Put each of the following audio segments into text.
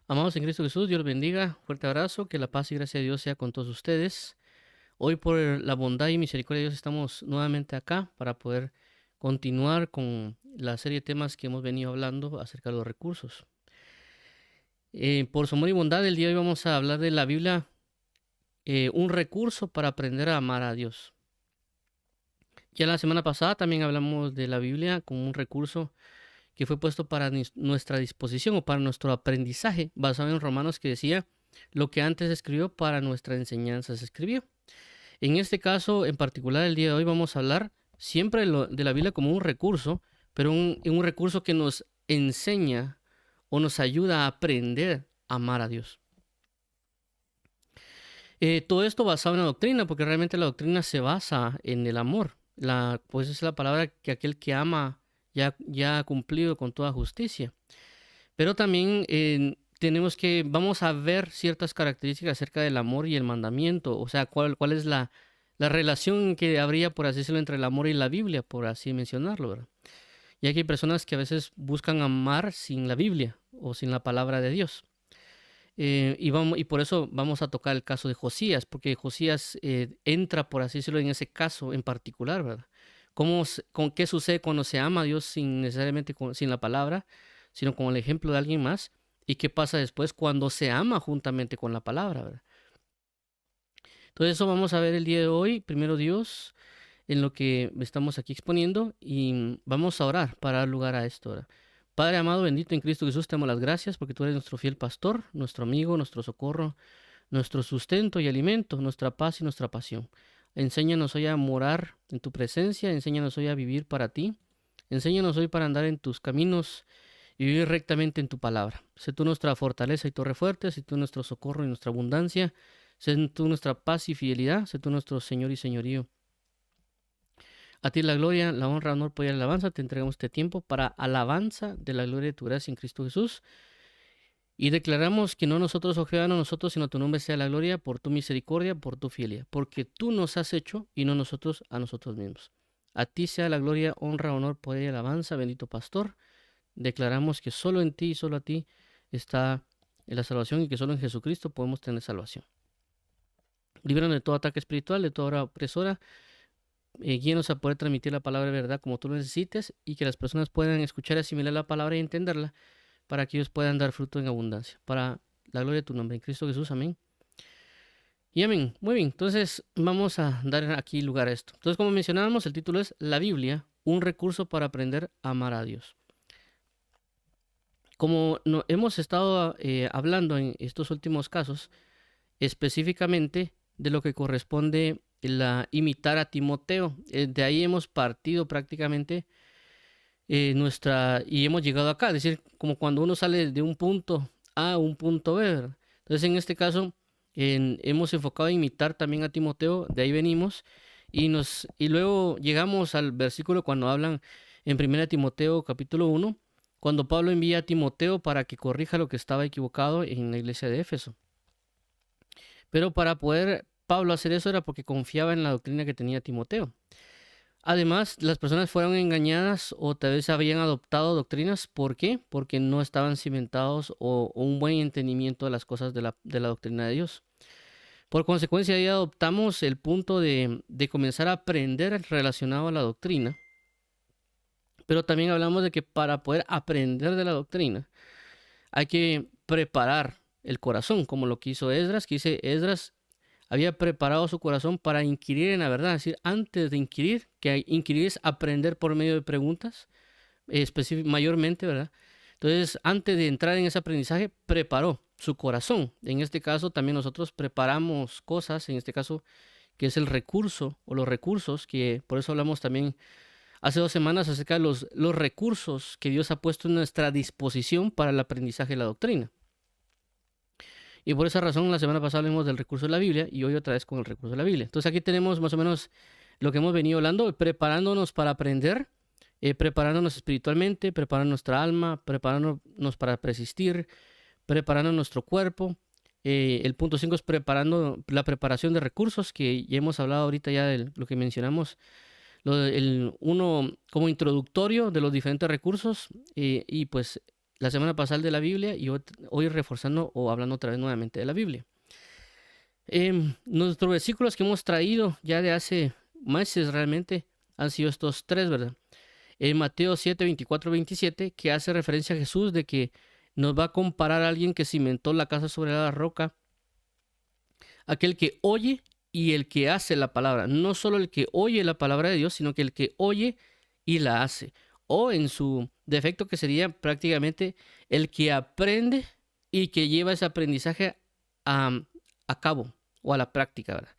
Amados en Cristo Jesús, Dios los bendiga. Fuerte abrazo, que la paz y gracia de Dios sea con todos ustedes. Hoy por la bondad y misericordia de Dios estamos nuevamente acá para poder continuar con la serie de temas que hemos venido hablando acerca de los recursos. Por su amor y bondad, el día de hoy vamos a hablar de la Biblia, un recurso para aprender a amar a Dios. Ya la semana pasada también hablamos de la Biblia como un recurso que fue puesto para nuestra disposición o para nuestro aprendizaje, basado en Romanos, que decía: lo que antes se escribió para nuestra enseñanza se escribió. En este caso en particular, el día de hoy vamos a hablar siempre de la Biblia como un recurso, pero un recurso que nos enseña o nos ayuda a aprender a amar a Dios. Todo esto basado en la doctrina, porque realmente la doctrina se basa en el amor. Pues es la palabra que aquel que ama ya ha cumplido con toda justicia. Pero también vamos a ver ciertas características acerca del amor y el mandamiento, o sea, cuál es la relación que habría, por así decirlo, entre el amor y la Biblia, por así mencionarlo, ¿verdad? Ya que hay personas que a veces buscan amar sin la Biblia o sin la palabra de Dios. Y por eso vamos a tocar el caso de Josías, porque Josías entra, por así decirlo, en ese caso en particular, ¿verdad? ¿Con qué sucede cuando se ama a Dios sin necesariamente sin la palabra, sino con el ejemplo de alguien más? ¿Y qué pasa después cuando se ama juntamente con la palabra, ¿verdad? Entonces eso vamos a ver el día de hoy, primero Dios, en lo que estamos aquí exponiendo, y vamos a orar para dar lugar a esto, ¿verdad? Padre amado, bendito en Cristo Jesús, te damos las gracias porque tú eres nuestro fiel pastor, nuestro amigo, nuestro socorro, nuestro sustento y alimento, nuestra paz y nuestra pasión. Enséñanos hoy a morar en tu presencia, enséñanos hoy a vivir para ti, enséñanos hoy para andar en tus caminos y vivir rectamente en tu palabra. Sé tú nuestra fortaleza y torre fuerte, sé tú nuestro socorro y nuestra abundancia, sé tú nuestra paz y fidelidad, sé tú nuestro Señor y señorío. A ti la gloria, la honra, honor, poder y alabanza. Te entregamos este tiempo para alabanza de la gloria de tu gracia en Cristo Jesús. Y declaramos que no nosotros, oh Jehová, no nosotros, sino tu nombre sea la gloria por tu misericordia, por tu fidelidad. Porque tú nos has hecho y no nosotros a nosotros mismos. A ti sea la gloria, honra, honor, poder y alabanza, bendito pastor. Declaramos que solo en ti y solo a ti está la salvación y que solo en Jesucristo podemos tener salvación. Líbranos de todo ataque espiritual, de toda hora opresora. Guíenos a poder transmitir la palabra de verdad como tú lo necesites y que las personas puedan escuchar y asimilar la palabra y entenderla para que ellos puedan dar fruto en abundancia. Para la gloria de tu nombre, en Cristo Jesús, amén. Y amén. Muy bien, entonces vamos a dar aquí lugar a esto. Entonces, como mencionábamos, el título es La Biblia, un recurso para aprender a amar a Dios. Como hemos estado hablando en estos últimos casos, específicamente de lo que corresponde imitar a Timoteo. De ahí hemos partido prácticamente y hemos llegado acá, es decir, como cuando uno sale de un punto A a un punto B, ¿verdad? Entonces, en este caso, hemos enfocado en imitar también a Timoteo, de ahí venimos, y luego llegamos al versículo cuando hablan en 1 Timoteo capítulo 1, cuando Pablo envía a Timoteo para que corrija lo que estaba equivocado en la iglesia de Éfeso. Pero para poder Pablo hacer eso era porque confiaba en la doctrina que tenía Timoteo. Además, las personas fueron engañadas o tal vez habían adoptado doctrinas. ¿Por qué? Porque no estaban cimentados o un buen entendimiento de las cosas de la doctrina de Dios. Por consecuencia, ahí adoptamos el punto de comenzar a aprender relacionado a la doctrina. Pero también hablamos de que para poder aprender de la doctrina hay que preparar el corazón, como lo que hizo Esdras, que dice Esdras había preparado su corazón para inquirir en la verdad. Es decir, antes de inquirir, que inquirir es aprender por medio de preguntas, mayormente, ¿verdad? Entonces, antes de entrar en ese aprendizaje, preparó su corazón. En este caso, también nosotros preparamos cosas, en este caso, que es el recurso o los recursos, que por eso hablamos también hace 2 semanas acerca de los recursos que Dios ha puesto en nuestra disposición para el aprendizaje de la doctrina. Y por esa razón, la semana pasada hablamos del recurso de la Biblia y hoy otra vez con el recurso de la Biblia. Entonces aquí tenemos más o menos lo que hemos venido hablando, preparándonos para aprender, preparándonos espiritualmente, preparando nuestra alma, preparándonos para persistir, preparando nuestro cuerpo. El punto 5 es preparando la preparación de recursos, que ya hemos hablado ahorita ya de lo que mencionamos. Uno como introductorio de los diferentes recursos y pues la semana pasada de la Biblia y hoy reforzando o hablando otra vez nuevamente de la Biblia. Nuestros versículos que hemos traído ya de hace meses realmente han sido estos tres, ¿verdad? En Mateo 7, 24, 27, que hace referencia a Jesús de que nos va a comparar a alguien que cimentó la casa sobre la roca, aquel que oye y el que hace la palabra. No solo el que oye la palabra de Dios, sino que el que oye y la hace. O en su defecto, que sería prácticamente el que aprende y que lleva ese aprendizaje a cabo o a la práctica, ¿verdad?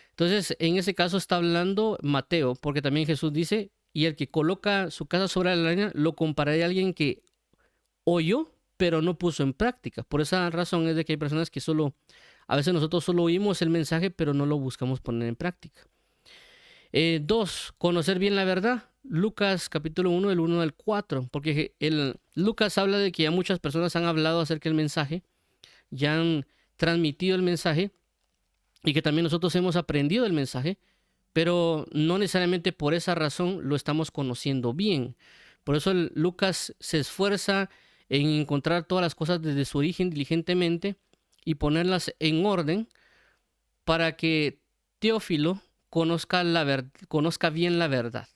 Entonces, en ese caso está hablando Mateo, porque también Jesús dice, y el que coloca su casa sobre la arena, lo compararé a alguien que oyó, pero no puso en práctica. Por esa razón es de que hay personas que a veces nosotros solo oímos el mensaje, pero no lo buscamos poner en práctica. 2, conocer bien la verdad. Lucas capítulo 1, del 1 al 4, porque Lucas habla de que ya muchas personas han hablado acerca del mensaje, ya han transmitido el mensaje, y que también nosotros hemos aprendido el mensaje, pero no necesariamente por esa razón lo estamos conociendo bien. Por eso Lucas se esfuerza en encontrar todas las cosas desde su origen diligentemente y ponerlas en orden para que Teófilo conozca bien la verdad.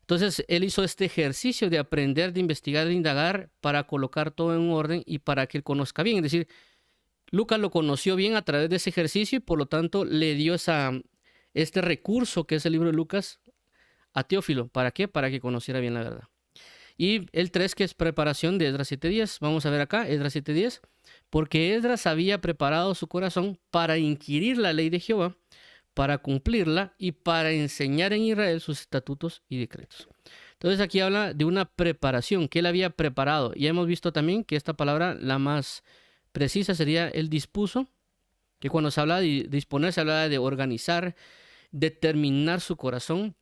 Entonces, él hizo este ejercicio de aprender, de investigar, de indagar para colocar todo en orden y para que él conozca bien. Es decir, Lucas lo conoció bien a través de ese ejercicio y por lo tanto le dio este recurso que es el libro de Lucas a Teófilo. ¿Para qué? Para que conociera bien la verdad. Y el 3, que es preparación de Esdras 7:10. Vamos a ver acá, Esdras 7:10. Porque Esdras había preparado su corazón para inquirir la ley de Jehová, para cumplirla y para enseñar en Israel sus estatutos y decretos. Entonces aquí habla de una preparación que él había preparado. Ya hemos visto también que esta palabra, la más precisa, sería él dispuso, que cuando se habla de disponer, se habla de organizar, determinar su corazón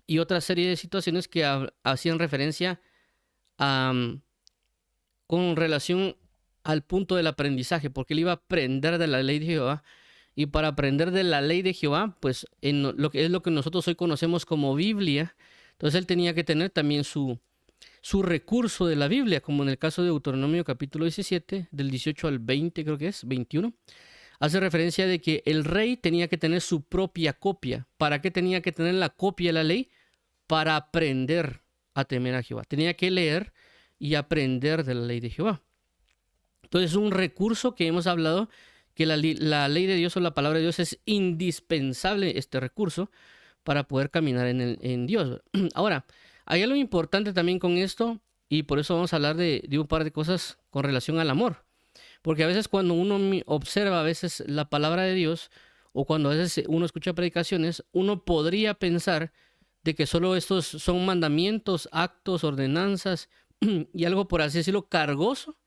y otra serie de situaciones que hacían referencia con relación al punto del aprendizaje, porque él iba a aprender de la ley de Jehová. Y para aprender de la ley de Jehová, pues en lo que es lo que nosotros hoy conocemos como Biblia, entonces él tenía que tener también su recurso de la Biblia, como en el caso de Deuteronomio capítulo 17, del 18 al 20, creo que es, 21. Hace referencia de que el rey tenía que tener su propia copia. ¿Para qué tenía que tener la copia de la ley? Para aprender a temer a Jehová. Tenía que leer y aprender de la ley de Jehová. Entonces es un recurso que hemos hablado, que la ley de Dios o la palabra de Dios es indispensable, este recurso, para poder caminar en Dios. Ahora, hay algo importante también con esto, y por eso vamos a hablar de un par de cosas con relación al amor. Porque a veces cuando uno observa a veces la palabra de Dios, o cuando a veces uno escucha predicaciones, uno podría pensar de que solo estos son mandamientos, actos, ordenanzas, y algo, por así decirlo, cargoso,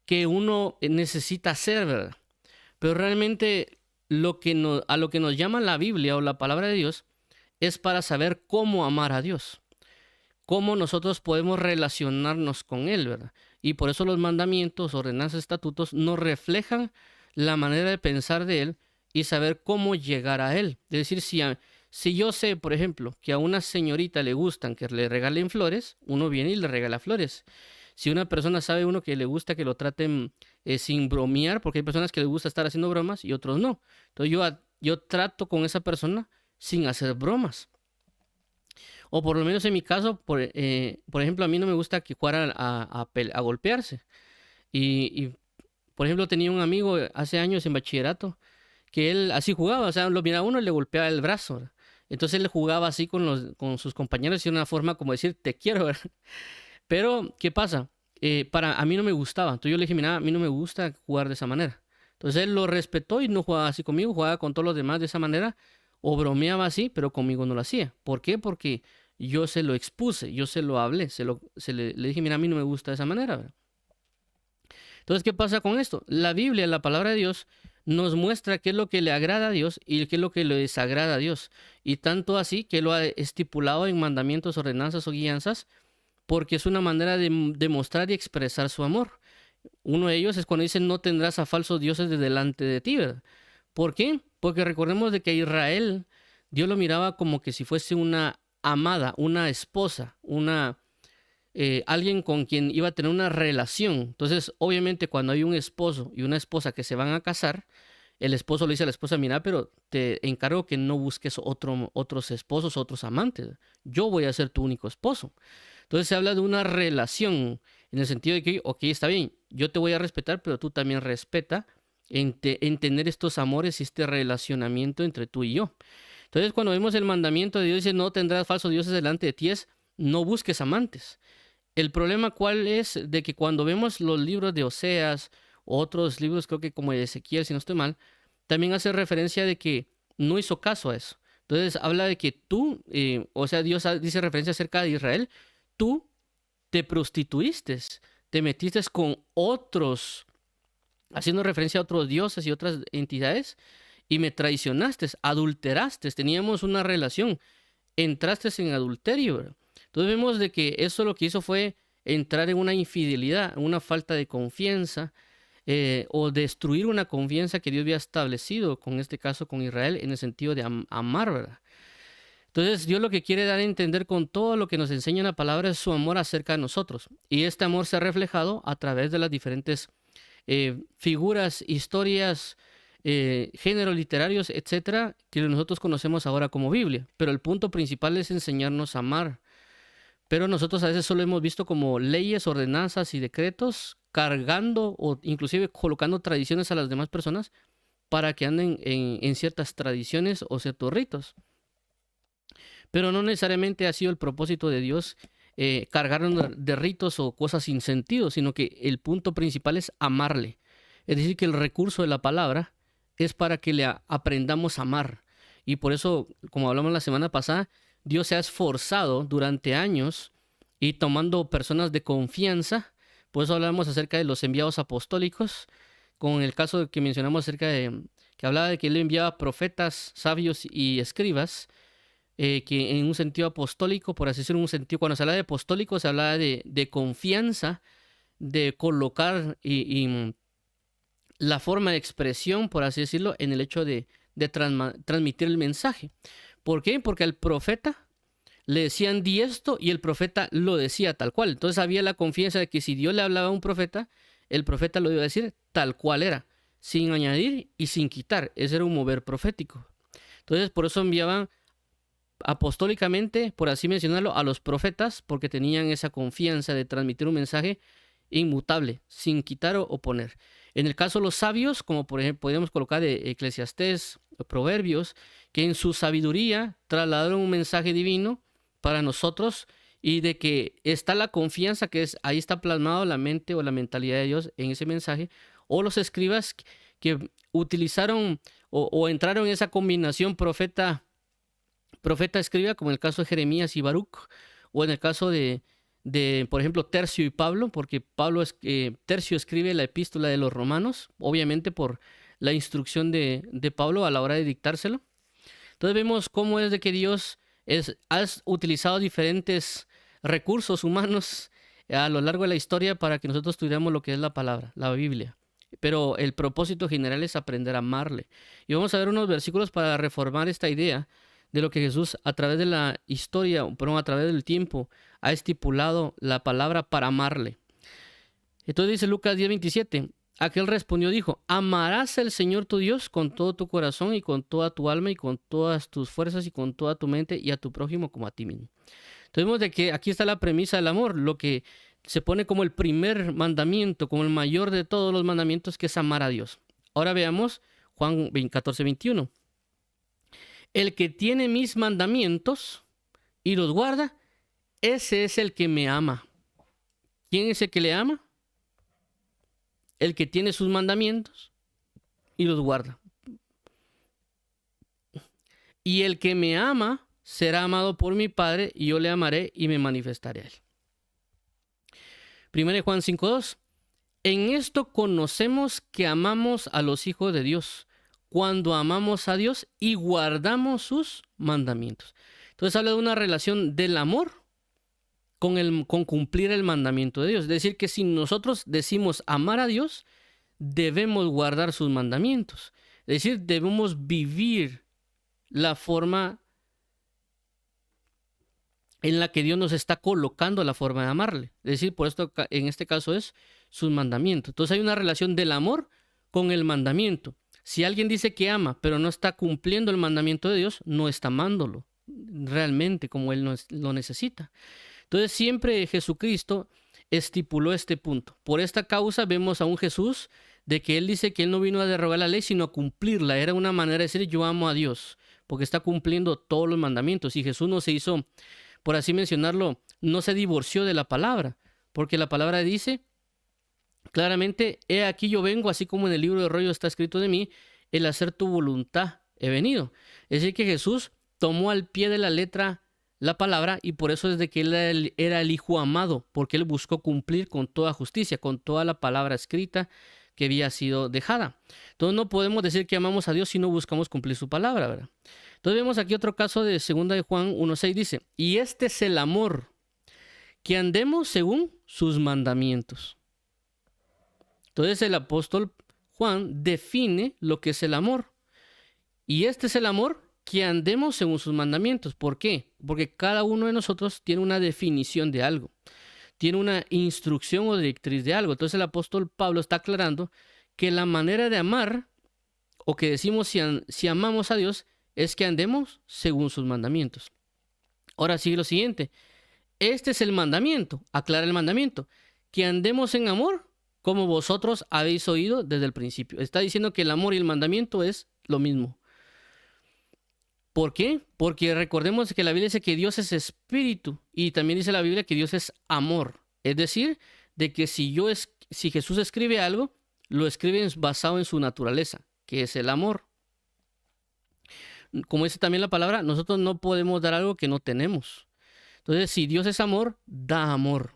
que uno necesita hacer, ¿verdad? Pero realmente a lo que nos llama la Biblia o la palabra de Dios es para saber cómo amar a Dios, cómo nosotros podemos relacionarnos con Él, ¿verdad? Y por eso los mandamientos, ordenanzas, estatutos nos reflejan la manera de pensar de Él y saber cómo llegar a Él. Es decir, si yo sé, por ejemplo, que a una señorita le gustan que le regalen flores, uno viene y le regala flores. Si una persona sabe uno que le gusta que lo traten sin bromear, porque hay personas que les gusta estar haciendo bromas y otros no. Entonces yo trato con esa persona sin hacer bromas. O por lo menos en mi caso, por ejemplo, a mí no me gusta que jugaran a golpearse. Por ejemplo, tenía un amigo hace años en bachillerato que él así jugaba, o sea, lo miraba a uno y le golpeaba el brazo, ¿verdad? Entonces él jugaba así con sus compañeros y una forma como decir, te quiero, ¿verdad? Pero, ¿qué pasa? A mí no me gustaba. Entonces yo le dije, mira, a mí no me gusta jugar de esa manera. Entonces él lo respetó y no jugaba así conmigo, jugaba con todos los demás de esa manera, o bromeaba así, pero conmigo no lo hacía. ¿Por qué? Porque yo se lo expuse, yo se lo hablé, le dije, mira, a mí no me gusta de esa manera, ¿verdad? Entonces, ¿qué pasa con esto? La Biblia, la palabra de Dios, nos muestra qué es lo que le agrada a Dios y qué es lo que le desagrada a Dios. Y tanto así que lo ha estipulado en mandamientos, ordenanzas o guianzas, porque es una manera de demostrar y expresar su amor. Uno de ellos es cuando dice, no tendrás a falsos dioses de delante de ti, ¿verdad? ¿Por qué? Porque recordemos de que a Israel, Dios lo miraba como que si fuese una amada, una esposa, alguien con quien iba a tener una relación. Entonces, obviamente, cuando hay un esposo y una esposa que se van a casar, el esposo le dice a la esposa, mira, pero te encargo que no busques otros esposos, otros amantes. Yo voy a ser tu único esposo. Entonces se habla de una relación en el sentido de que, ok, está bien, yo te voy a respetar, pero tú también respeta en tener estos amores y este relacionamiento entre tú y yo. Entonces cuando vemos el mandamiento de Dios, dice, no tendrás falsos dioses delante de ti, es no busques amantes. El problema cuál es de que cuando vemos los libros de Oseas, otros libros, creo que como de Ezequiel, si no estoy mal, también hace referencia de que no hizo caso a eso. Entonces habla de que tú, o sea, Dios dice referencia acerca de Israel, tú te prostituiste, te metiste con otros, haciendo referencia a otros dioses y otras entidades, y me traicionaste, adulteraste, teníamos una relación, entraste en adulterio, ¿verdad? Entonces vemos de que eso lo que hizo fue entrar en una infidelidad, una falta de confianza, o destruir una confianza que Dios había establecido, con este caso con Israel, en el sentido de amar, ¿verdad? Entonces Dios lo que quiere dar a entender con todo lo que nos enseña la palabra es su amor acerca de nosotros. Y este amor se ha reflejado a través de las diferentes figuras, historias, géneros literarios, etcétera, que nosotros conocemos ahora como Biblia. Pero el punto principal es enseñarnos a amar. Pero nosotros a veces solo hemos visto como leyes, ordenanzas y decretos cargando o inclusive colocando tradiciones a las demás personas para que anden en ciertas tradiciones o ciertos ritos. Pero no necesariamente ha sido el propósito de Dios cargarnos de ritos o cosas sin sentido, sino que el punto principal es amarle. Es decir, que el recurso de la palabra es para que le aprendamos a amar. Y por eso, como hablamos la semana pasada, Dios se ha esforzado durante años y tomando personas de confianza. Por eso hablamos acerca de los enviados apostólicos, con el caso que mencionamos acerca de que hablaba de que él enviaba profetas, sabios y escribas, que en un sentido apostólico, por así decirlo, en un sentido, cuando se habla de apostólico, se habla de confianza, de colocar la forma de expresión, por así decirlo, en el hecho de transmitir el mensaje. ¿Por qué? Porque al profeta le decían di esto y el profeta lo decía tal cual. Entonces había la confianza de que si Dios le hablaba a un profeta, el profeta lo iba a decir tal cual era, sin añadir y sin quitar. Ese era un mover profético. Entonces por eso enviaban apostólicamente, por así mencionarlo, a los profetas, porque tenían esa confianza de transmitir un mensaje inmutable, sin quitar o poner. En el caso de los sabios, como por ejemplo podríamos colocar de Eclesiastés, Proverbios, que en su sabiduría trasladaron un mensaje divino para nosotros y de que está la confianza que es ahí está plasmado la mente o la mentalidad de Dios en ese mensaje, o los escribas que utilizaron o entraron en esa combinación profeta escriba, como en el caso de Jeremías y Baruch, o en el caso por ejemplo, Tercio y Pablo, porque Tercio escribe la epístola de los Romanos, obviamente por la instrucción de Pablo a la hora de dictárselo. Entonces vemos cómo es de que Dios ha utilizado diferentes recursos humanos a lo largo de la historia para que nosotros tuviéramos lo que es la palabra, la Biblia. Pero el propósito general es aprender a amarle. Y vamos a ver unos versículos para reformar esta idea de lo que Jesús a través de la historia, pero a través del tiempo, ha estipulado la palabra para amarle. Entonces dice Lucas 10:27, aquel respondió, dijo, amarás al Señor tu Dios con todo tu corazón y con toda tu alma y con todas tus fuerzas y con toda tu mente y a tu prójimo como a ti mismo. Entonces vemos de que aquí está la premisa del amor, lo que se pone como el primer mandamiento, como el mayor de todos los mandamientos, que es amar a Dios. Ahora veamos Juan 14:21. El que tiene mis mandamientos y los guarda, ese es el que me ama. ¿Quién es el que le ama? El que tiene sus mandamientos y los guarda. Y el que me ama será amado por mi Padre, y yo le amaré y me manifestaré a él. 1 Juan 5:2. En esto conocemos que amamos a los hijos de Dios, cuando amamos a Dios y guardamos sus mandamientos. Entonces habla de una relación del amor con cumplir el mandamiento de Dios. Es decir, que si nosotros decimos amar a Dios, debemos guardar sus mandamientos. Es decir, debemos vivir la forma en la que Dios nos está colocando la forma de amarle. Es decir, por esto en este caso es sus mandamientos. Entonces hay una relación del amor con el mandamiento. Si alguien dice que ama, pero no está cumpliendo el mandamiento de Dios, no está amándolo realmente como Él lo necesita. Entonces siempre Jesucristo estipuló este punto. Por esta causa vemos a un Jesús de que Él dice que Él no vino a derogar la ley, sino a cumplirla. Era una manera de decir yo amo a Dios, porque está cumpliendo todos los mandamientos. Y Jesús no se hizo, por así mencionarlo, no se divorció de la palabra, porque la palabra dice claramente, he aquí yo vengo, así como en el libro de rollo está escrito de mí, el hacer tu voluntad he venido. Es decir, que Jesús tomó al pie de la letra la palabra y por eso es de que él era el Hijo amado, porque él buscó cumplir con toda justicia, con toda la palabra escrita que había sido dejada. Entonces no podemos decir que amamos a Dios si no buscamos cumplir su palabra, ¿verdad? Entonces vemos aquí otro caso de 2 de Juan 1:6 dice, y este es el amor, que andemos según sus mandamientos. Entonces el apóstol Juan define lo que es el amor. Y este es el amor, que andemos según sus mandamientos. ¿Por qué? Porque cada uno de nosotros tiene una definición de algo. Tiene una instrucción o directriz de algo. Entonces el apóstol Pablo está aclarando que la manera de amar, o que decimos si amamos a Dios, es que andemos según sus mandamientos. Ahora sigue lo siguiente. Este es el mandamiento, aclara el mandamiento, que andemos en amor como vosotros habéis oído desde el principio. Está diciendo que el amor y el mandamiento es lo mismo. ¿Por qué? Porque recordemos que la Biblia dice que Dios es espíritu y también dice la Biblia que Dios es amor. Es decir, de que si Jesús escribe algo, lo escribe basado en su naturaleza, que es el amor. Como dice también la palabra, nosotros no podemos dar algo que no tenemos. Entonces, si Dios es amor, da amor.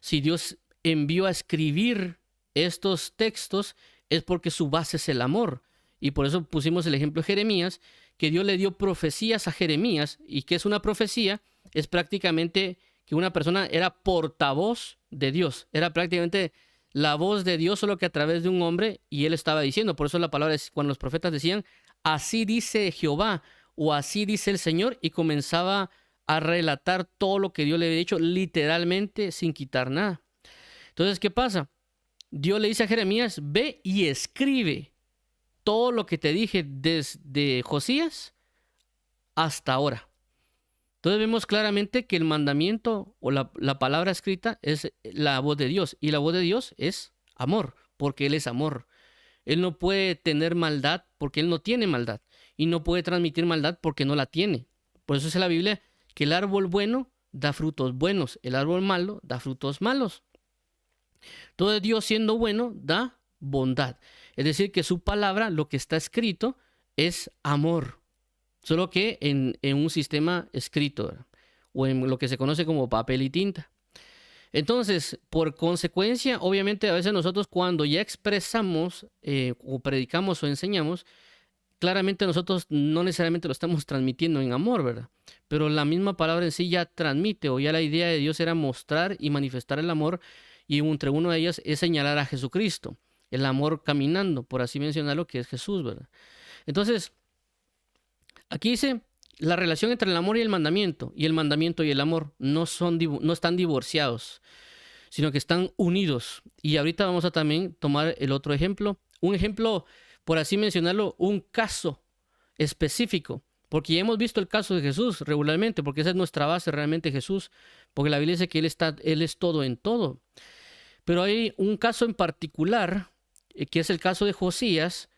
Si Dios envió a escribir estos textos, es porque su base es el amor. Y por eso pusimos el ejemplo de Jeremías, que Dios le dio profecías a Jeremías. ¿Y qué es una profecía? Es prácticamente que una persona era portavoz de Dios. Era prácticamente la voz de Dios, solo que a través de un hombre, y él estaba diciendo. Por eso la palabra es cuando los profetas decían, así dice Jehová, o así dice el Señor, y comenzaba a relatar todo lo que Dios le había dicho, literalmente, sin quitar nada. Entonces, ¿qué pasa? Dios le dice a Jeremías, ve y escribe todo lo que te dije desde Josías hasta ahora. Entonces vemos claramente que el mandamiento o la palabra escrita es la voz de Dios. Y la voz de Dios es amor, porque Él es amor. Él no puede tener maldad porque Él no tiene maldad. Y no puede transmitir maldad porque no la tiene. Por eso dice la Biblia que el árbol bueno da frutos buenos. El árbol malo da frutos malos. Todo Dios siendo bueno da bondad. Es decir, que su palabra, lo que está escrito, es amor. Solo que en un sistema escrito, ¿verdad? O en lo que se conoce como papel y tinta. Entonces, por consecuencia, obviamente a veces nosotros cuando ya expresamos o predicamos o enseñamos, claramente nosotros no necesariamente lo estamos transmitiendo en amor, ¿verdad? Pero la misma palabra en sí ya transmite, o ya la idea de Dios era mostrar y manifestar el amor, y entre uno de ellas es señalar a Jesucristo, el amor caminando, por así mencionarlo, que es Jesús, ¿verdad? Entonces, aquí dice, la relación entre el amor y el mandamiento y el amor no están divorciados, sino que están unidos. Y ahorita vamos a también tomar el otro ejemplo, un ejemplo, por así mencionarlo, un caso específico, porque ya hemos visto el caso de Jesús regularmente, porque esa es nuestra base realmente, Jesús, porque la Biblia dice que Él es todo en todo. Pero hay un caso en particular, que es el caso de Josías,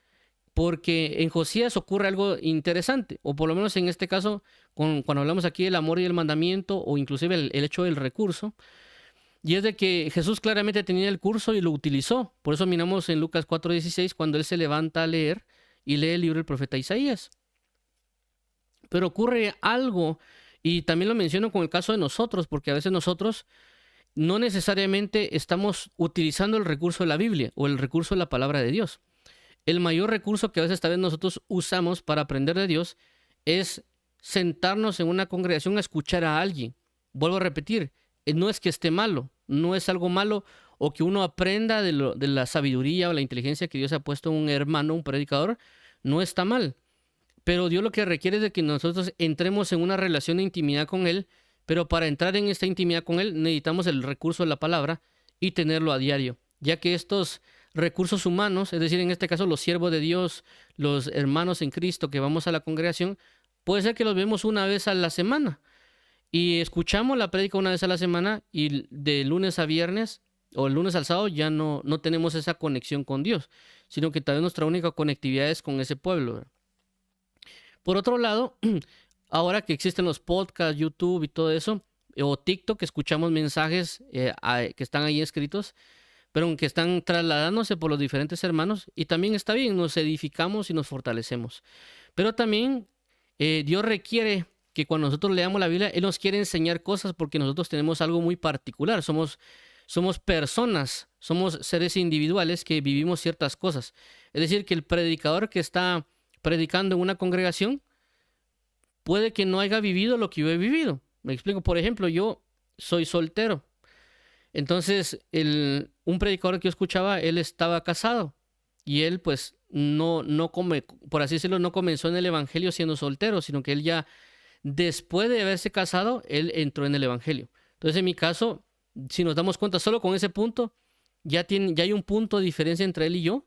porque en Josías ocurre algo interesante, o por lo menos en este caso, cuando hablamos aquí del amor y el mandamiento, o inclusive el hecho del recurso, y es de que Jesús claramente tenía el curso y lo utilizó. Por eso miramos en Lucas 4:16 cuando Él se levanta a leer y lee el libro del profeta Isaías. Pero ocurre algo, y también lo menciono con el caso de nosotros, porque a veces nosotros no necesariamente estamos utilizando el recurso de la Biblia o el recurso de la palabra de Dios. El mayor recurso que a veces tal vez nosotros usamos para aprender de Dios es sentarnos en una congregación a escuchar a alguien. Vuelvo a repetir, no es que esté malo, no es algo malo, o que uno aprenda de la sabiduría o la inteligencia que Dios ha puesto en un hermano, un predicador, no está mal. Pero Dios lo que requiere es de que nosotros entremos en una relación de intimidad con Él pero para entrar en esta intimidad con Él necesitamos el recurso de la palabra y tenerlo a diario, ya que estos recursos humanos, es decir, en este caso los siervos de Dios, los hermanos en Cristo que vamos a la congregación, puede ser que los vemos una vez a la semana y escuchamos la prédica una vez a la semana y de lunes a viernes o el lunes al sábado ya no tenemos esa conexión con Dios, sino que tal vez nuestra única conectividad es con ese pueblo, ¿verdad? Por otro lado, ahora que existen los podcasts, YouTube y todo eso, o TikTok, escuchamos mensajes que están ahí escritos, pero que están trasladándose por los diferentes hermanos, y también está bien, nos edificamos y nos fortalecemos. Pero también Dios requiere que cuando nosotros leamos la Biblia, Él nos quiere enseñar cosas porque nosotros tenemos algo muy particular, somos personas, somos seres individuales que vivimos ciertas cosas. Es decir, que el predicador que está predicando en una congregación puede que no haya vivido lo que yo he vivido. Me explico, por ejemplo, yo soy soltero. Entonces, un predicador que yo escuchaba, él estaba casado y él pues por así decirlo, no comenzó en el evangelio siendo soltero, sino que él ya después de haberse casado, él entró en el evangelio. Entonces, en mi caso, si nos damos cuenta, solo con ese punto, ya hay un punto de diferencia entre él y yo.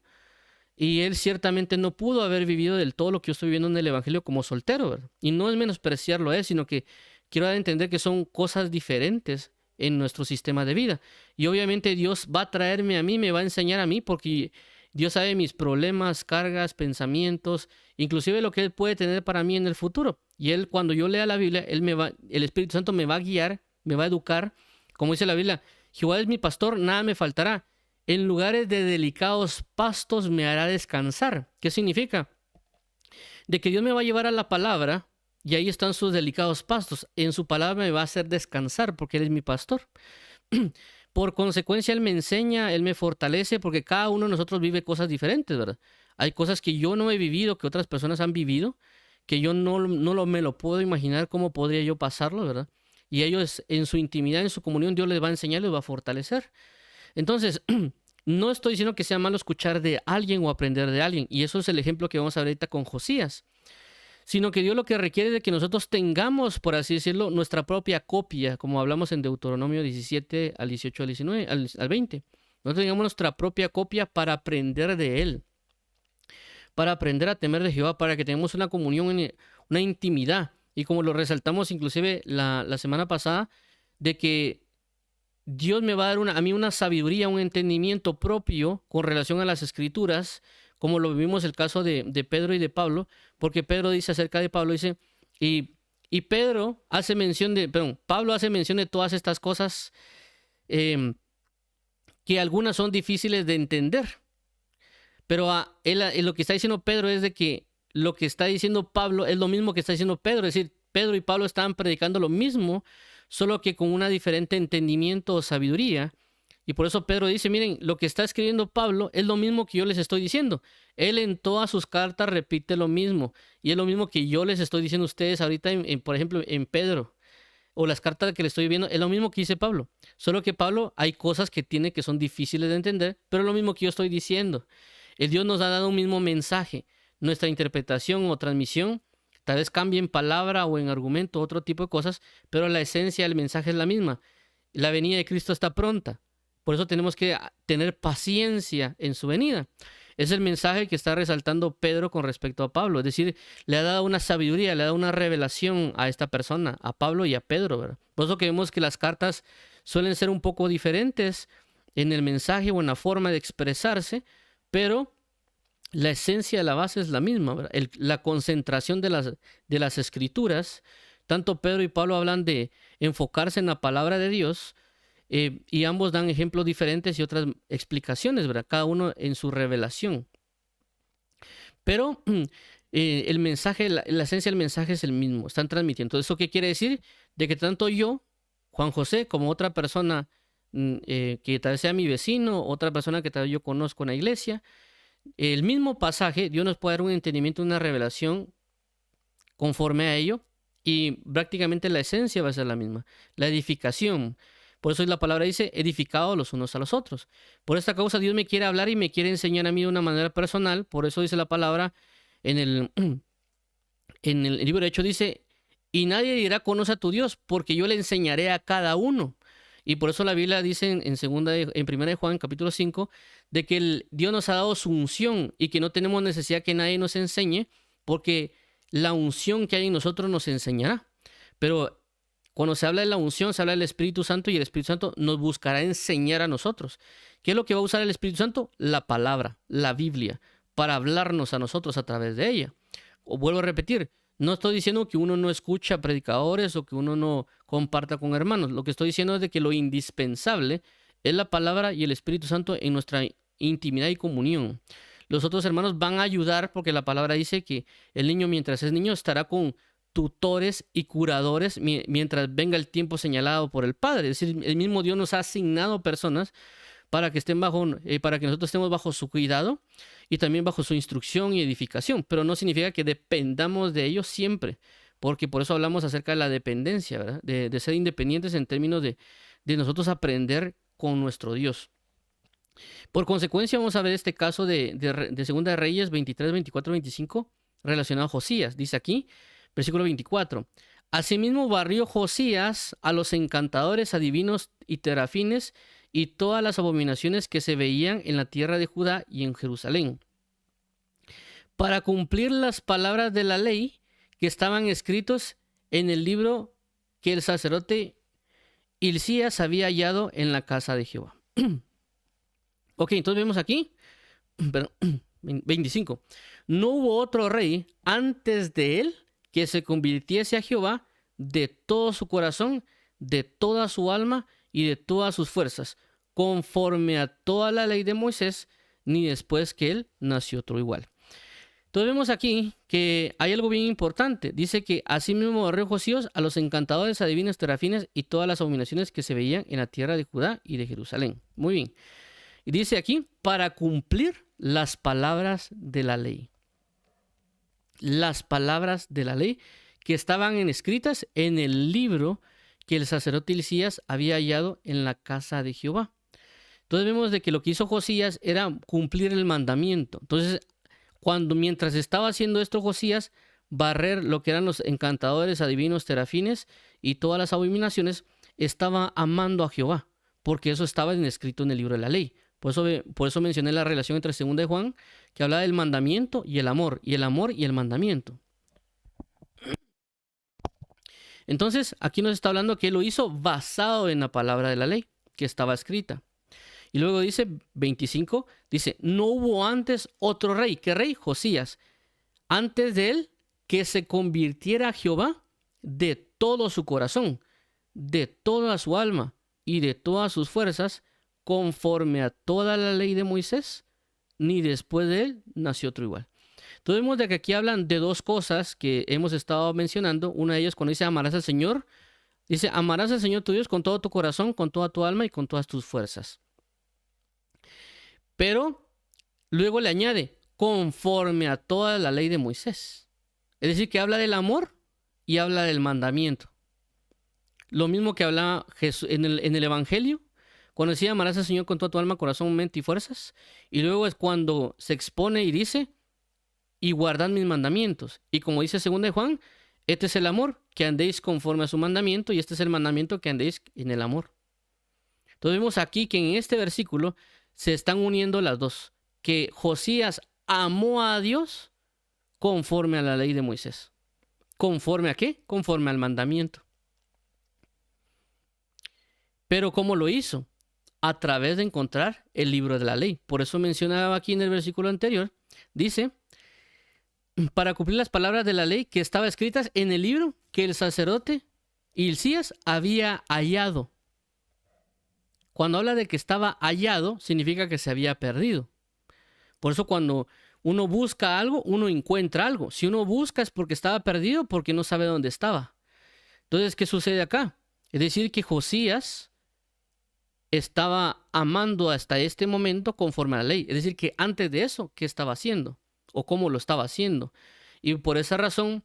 Y él ciertamente no pudo haber vivido del todo lo que yo estoy viviendo en el evangelio como soltero, ¿verdad? Y no es menospreciarlo, sino que quiero dar a entender que son cosas diferentes en nuestro sistema de vida. Y obviamente Dios va a traerme a mí, me va a enseñar a mí, porque Dios sabe mis problemas, cargas, pensamientos, inclusive lo que Él puede tener para mí en el futuro. Y Él, cuando yo lea la Biblia, el Espíritu Santo me va a guiar, me va a educar. Como dice la Biblia, Jehová es mi pastor, nada me faltará. En lugares de delicados pastos me hará descansar. ¿Qué significa? De que Dios me va a llevar a la palabra y ahí están sus delicados pastos. En su palabra me va a hacer descansar porque Él es mi pastor. Por consecuencia, Él me enseña, Él me fortalece, porque cada uno de nosotros vive cosas diferentes, ¿verdad? Hay cosas que yo no he vivido, que otras personas han vivido, que yo me lo puedo imaginar cómo podría yo pasarlo, ¿verdad? Y ellos en su intimidad, en su comunión, Dios les va a enseñar, les va a fortalecer. Entonces, no estoy diciendo que sea malo escuchar de alguien o aprender de alguien, y eso es el ejemplo que vamos a ver ahorita con Josías, sino que Dios lo que requiere es de que nosotros tengamos, por así decirlo, nuestra propia copia, como hablamos en Deuteronomio 17 al 18 al 19, al 20. Nosotros tengamos nuestra propia copia para aprender de Él, para aprender a temer de Jehová, para que tengamos una comunión, una intimidad, y como lo resaltamos inclusive la semana pasada, de que Dios me va a dar a mí una sabiduría, un entendimiento propio con relación a las escrituras, como lo vimos el caso de Pedro y de Pablo, porque Pedro dice acerca de Pablo, dice, y Pedro hace mención Pablo hace mención de todas estas cosas que algunas son difíciles de entender, pero lo que está diciendo Pedro es de que lo que está diciendo Pablo es lo mismo que está diciendo Pedro, es decir, Pedro y Pablo estaban predicando lo mismo, solo que con una diferente entendimiento o sabiduría. Y por eso Pedro dice, miren, lo que está escribiendo Pablo es lo mismo que yo les estoy diciendo. Él en todas sus cartas repite lo mismo. Y es lo mismo que yo les estoy diciendo a ustedes ahorita, por ejemplo, en Pedro. O las cartas que le estoy viendo, es lo mismo que dice Pablo. Solo que Pablo hay cosas que tiene que son difíciles de entender, pero es lo mismo que yo estoy diciendo. El Dios nos ha dado un mismo mensaje. Nuestra interpretación o transmisión tal vez cambie en palabra o en argumento, otro tipo de cosas, pero la esencia del mensaje es la misma. La venida de Cristo está pronta. Por eso tenemos que tener paciencia en su venida. Es el mensaje que está resaltando Pedro con respecto a Pablo. Es decir, le ha dado una sabiduría, le ha dado una revelación a esta persona, a Pablo y a Pedro, ¿verdad? Por eso que vemos que las cartas suelen ser un poco diferentes en el mensaje o en la forma de expresarse, pero la esencia de la base es la misma, ¿verdad? La concentración de las escrituras, tanto Pedro y Pablo hablan de enfocarse en la palabra de Dios, y ambos dan ejemplos diferentes y otras explicaciones, ¿verdad? Cada uno en su revelación. Pero el mensaje, la esencia del mensaje es el mismo, están transmitiendo. ¿Eso qué quiere decir? De que tanto yo, Juan José, como otra persona que tal vez sea mi vecino, otra persona que tal vez yo conozco en la iglesia, el mismo pasaje, Dios nos puede dar un entendimiento, una revelación conforme a ello, y prácticamente la esencia va a ser la misma, la edificación. Por eso la palabra dice, edificados los unos a los otros. Por esta causa Dios me quiere hablar y me quiere enseñar a mí de una manera personal. Por eso dice la palabra en el libro de Hechos, dice, Y nadie dirá conoce a tu Dios, porque yo le enseñaré a cada uno. Y por eso la Biblia dice en 1 de Juan, capítulo 5, de que Dios nos ha dado su unción y que no tenemos necesidad que nadie nos enseñe, porque la unción que hay en nosotros nos enseñará. Pero cuando se habla de la unción, se habla del Espíritu Santo, y el Espíritu Santo nos buscará enseñar a nosotros. ¿Qué es lo que va a usar el Espíritu Santo? La palabra, la Biblia, para hablarnos a nosotros a través de ella. O vuelvo a repetir, no estoy diciendo que uno no escucha predicadores o que uno no comparta con hermanos. Lo que estoy diciendo es de que lo indispensable es la palabra y el Espíritu Santo en nuestra intimidad y comunión. Los otros hermanos van a ayudar, porque la palabra dice que el niño, mientras es niño, estará con tutores y curadores mientras venga el tiempo señalado por el Padre. Es decir, el mismo Dios nos ha asignado personas para que para que nosotros estemos bajo su cuidado y también bajo su instrucción y edificación. Pero no significa que dependamos de ellos siempre, porque por eso hablamos acerca de la dependencia, ¿verdad? De ser independientes en términos de nosotros aprender con nuestro Dios. Por consecuencia, vamos a ver este caso de Segunda de Reyes 23, 24, 25, relacionado a Josías. Dice aquí, versículo 24. Asimismo barrió Josías a los encantadores, adivinos y terafines y todas las abominaciones que se veían en la tierra de Judá y en Jerusalén, para cumplir las palabras de la ley que estaban escritos en el libro que el sacerdote Hilcías había hallado en la casa de Jehová. Ok, entonces vemos aquí, 25. No hubo otro rey antes de él que se convirtiese a Jehová de todo su corazón, de toda su alma y de todas sus fuerzas, conforme a toda la ley de Moisés, ni después que él nació otro igual. Entonces vemos aquí que hay algo bien importante. Dice que asimismo barrió Josías a los encantadores, adivinos, terafines y todas las abominaciones que se veían en la tierra de Judá y de Jerusalén. Muy bien. Y dice aquí, para cumplir las palabras de la ley. Las palabras de la ley que estaban escritas en el libro que el sacerdote Hilcías había hallado en la casa de Jehová. Entonces vemos de que lo que hizo Josías era cumplir el mandamiento. Entonces, mientras estaba haciendo esto Josías, barrer lo que eran los encantadores, adivinos, terafines y todas las abominaciones, estaba amando a Jehová, porque eso estaba escrito en el libro de la ley. Por eso mencioné la relación entre 2 de Juan, que habla del mandamiento y el amor y el mandamiento. Entonces, aquí nos está hablando que él lo hizo basado en la palabra de la ley, que estaba escrita. Y luego dice, 25, dice, no hubo antes otro rey. ¿Qué rey? Josías. Antes de él, que se convirtiera a Jehová de todo su corazón, de toda su alma y de todas sus fuerzas, conforme a toda la ley de Moisés, ni después de él nació otro igual. Entonces vemos de que aquí hablan de dos cosas que hemos estado mencionando. Una de ellas, cuando dice amarás al Señor, dice amarás al Señor tu Dios con todo tu corazón, con toda tu alma y con todas tus fuerzas. Pero luego le añade conforme a toda la ley de Moisés. Es decir, que habla del amor y habla del mandamiento. Lo mismo que hablaba Jesús en el Evangelio, cuando decía amarás al Señor con toda tu alma, corazón, mente y fuerzas. Y luego es cuando se expone y dice, y guardad mis mandamientos. Y como dice 2 de Juan, este es el amor, que andéis conforme a su mandamiento, y este es el mandamiento, que andéis en el amor. Entonces vemos aquí que en este versículo se están uniendo las dos. Que Josías amó a Dios conforme a la ley de Moisés. ¿Conforme a qué? Conforme al mandamiento. Pero ¿cómo lo hizo? A través de encontrar el libro de la ley. Por eso mencionaba aquí en el versículo anterior, dice, para cumplir las palabras de la ley que estaban escritas en el libro que el sacerdote Hilcías había hallado. Cuando habla de que estaba hallado, significa que se había perdido. Por eso cuando uno busca algo, uno encuentra algo. Si uno busca es porque estaba perdido, porque no sabe dónde estaba. Entonces, ¿qué sucede acá? Es decir, que Josías estaba amando hasta este momento conforme a la ley. Es decir, que antes de eso, ¿qué estaba haciendo? ¿O cómo lo estaba haciendo? Y por esa razón,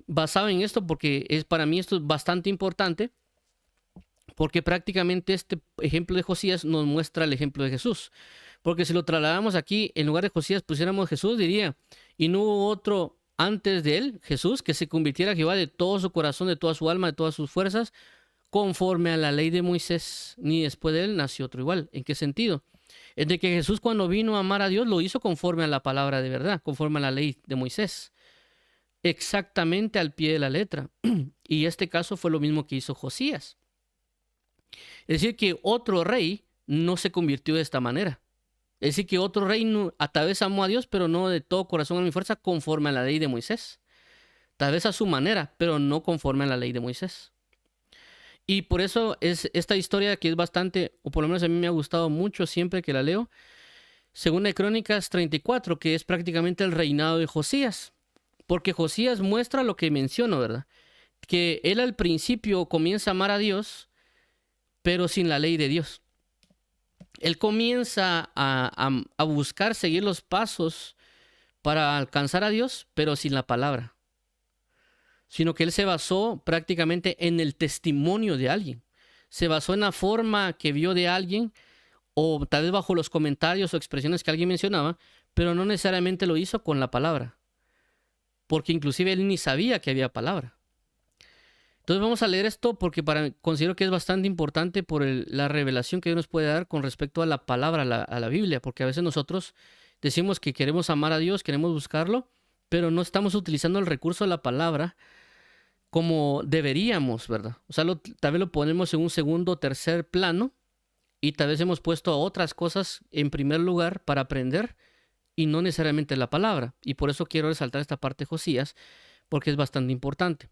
basado en esto, porque para mí esto es bastante importante, porque prácticamente este ejemplo de Josías nos muestra el ejemplo de Jesús. Porque si lo trasladamos aquí, en lugar de Josías pusiéramos Jesús, diría, y no hubo otro antes de él, Jesús, que se convirtiera a Jehová de todo su corazón, de toda su alma, de todas sus fuerzas, conforme a la ley de Moisés, ni después de él nació otro igual. ¿En qué sentido? Es de que Jesús, cuando vino a amar a Dios, lo hizo conforme a la palabra de verdad, conforme a la ley de Moisés, exactamente al pie de la letra. Y este caso fue lo mismo que hizo Josías. Es decir, que otro rey no se convirtió de esta manera. Es decir, que otro rey a tal vez amó a Dios, pero no de todo corazón a mi fuerza, conforme a la ley de Moisés. Tal vez a su manera, pero no conforme a la ley de Moisés. Y por eso es esta historia que es bastante, o por lo menos a mí me ha gustado mucho siempre que la leo, Segunda de Crónicas 34, que es prácticamente el reinado de Josías. Porque Josías muestra lo que menciono, ¿verdad? Que él al principio comienza a amar a Dios, pero sin la ley de Dios. Él comienza a buscar seguir los pasos para alcanzar a Dios, pero sin la palabra. Sino que él se basó prácticamente en el testimonio de alguien. Se basó en la forma que vio de alguien, o tal vez bajo los comentarios o expresiones que alguien mencionaba, pero no necesariamente lo hizo con la palabra. Porque inclusive él ni sabía que había palabra. Entonces vamos a leer esto porque considero que es bastante importante por la revelación que Dios nos puede dar con respecto a la palabra, a la Biblia, porque a veces nosotros decimos que queremos amar a Dios, queremos buscarlo, pero no estamos utilizando el recurso de la palabra como deberíamos, ¿verdad? O sea, tal vez lo ponemos en un segundo o tercer plano y tal vez hemos puesto a otras cosas en primer lugar para aprender y no necesariamente la palabra. Y por eso quiero resaltar esta parte de Josías, porque es bastante importante.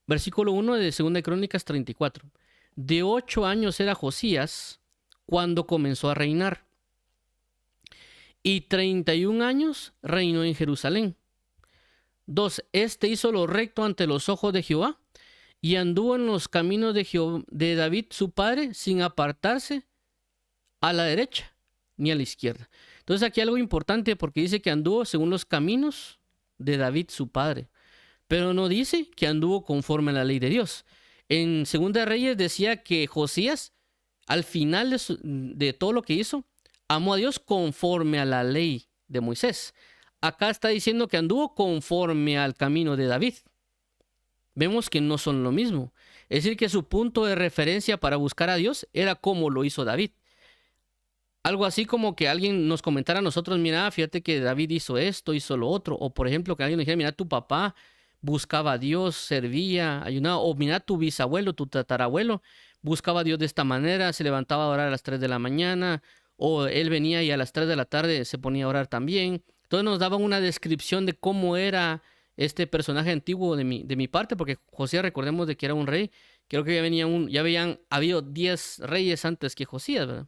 Versículo 1 de 2 de Crónicas 34. De 8 años era Josías cuando comenzó a reinar, y 31 años reinó en Jerusalén. 2. Este hizo lo recto ante los ojos de Jehová, y anduvo en los caminos de David su padre, sin apartarse a la derecha ni a la izquierda. Entonces aquí algo importante, porque dice que anduvo según los caminos de David su padre, pero no dice que anduvo conforme a la ley de Dios. En Segunda de Reyes decía que Josías, al final de todo lo que hizo, amó a Dios conforme a la ley de Moisés. Acá está diciendo que anduvo conforme al camino de David. Vemos que no son lo mismo. Es decir, que su punto de referencia para buscar a Dios era como lo hizo David. Algo así como que alguien nos comentara a nosotros, mira, fíjate que David hizo esto, hizo lo otro. O por ejemplo, que alguien nos dijera, mira, tu papá buscaba a Dios, servía, ayunaba. O mira, tu bisabuelo, tu tatarabuelo buscaba a Dios de esta manera, se levantaba a orar a las 3 de la mañana. O él venía y a las 3 de la tarde se ponía a orar también. Entonces nos daban una descripción de cómo era este personaje antiguo de mi parte, porque Josías, recordemos de que era un rey. Creo que ya habían habido 10 reyes antes que Josías, ¿verdad?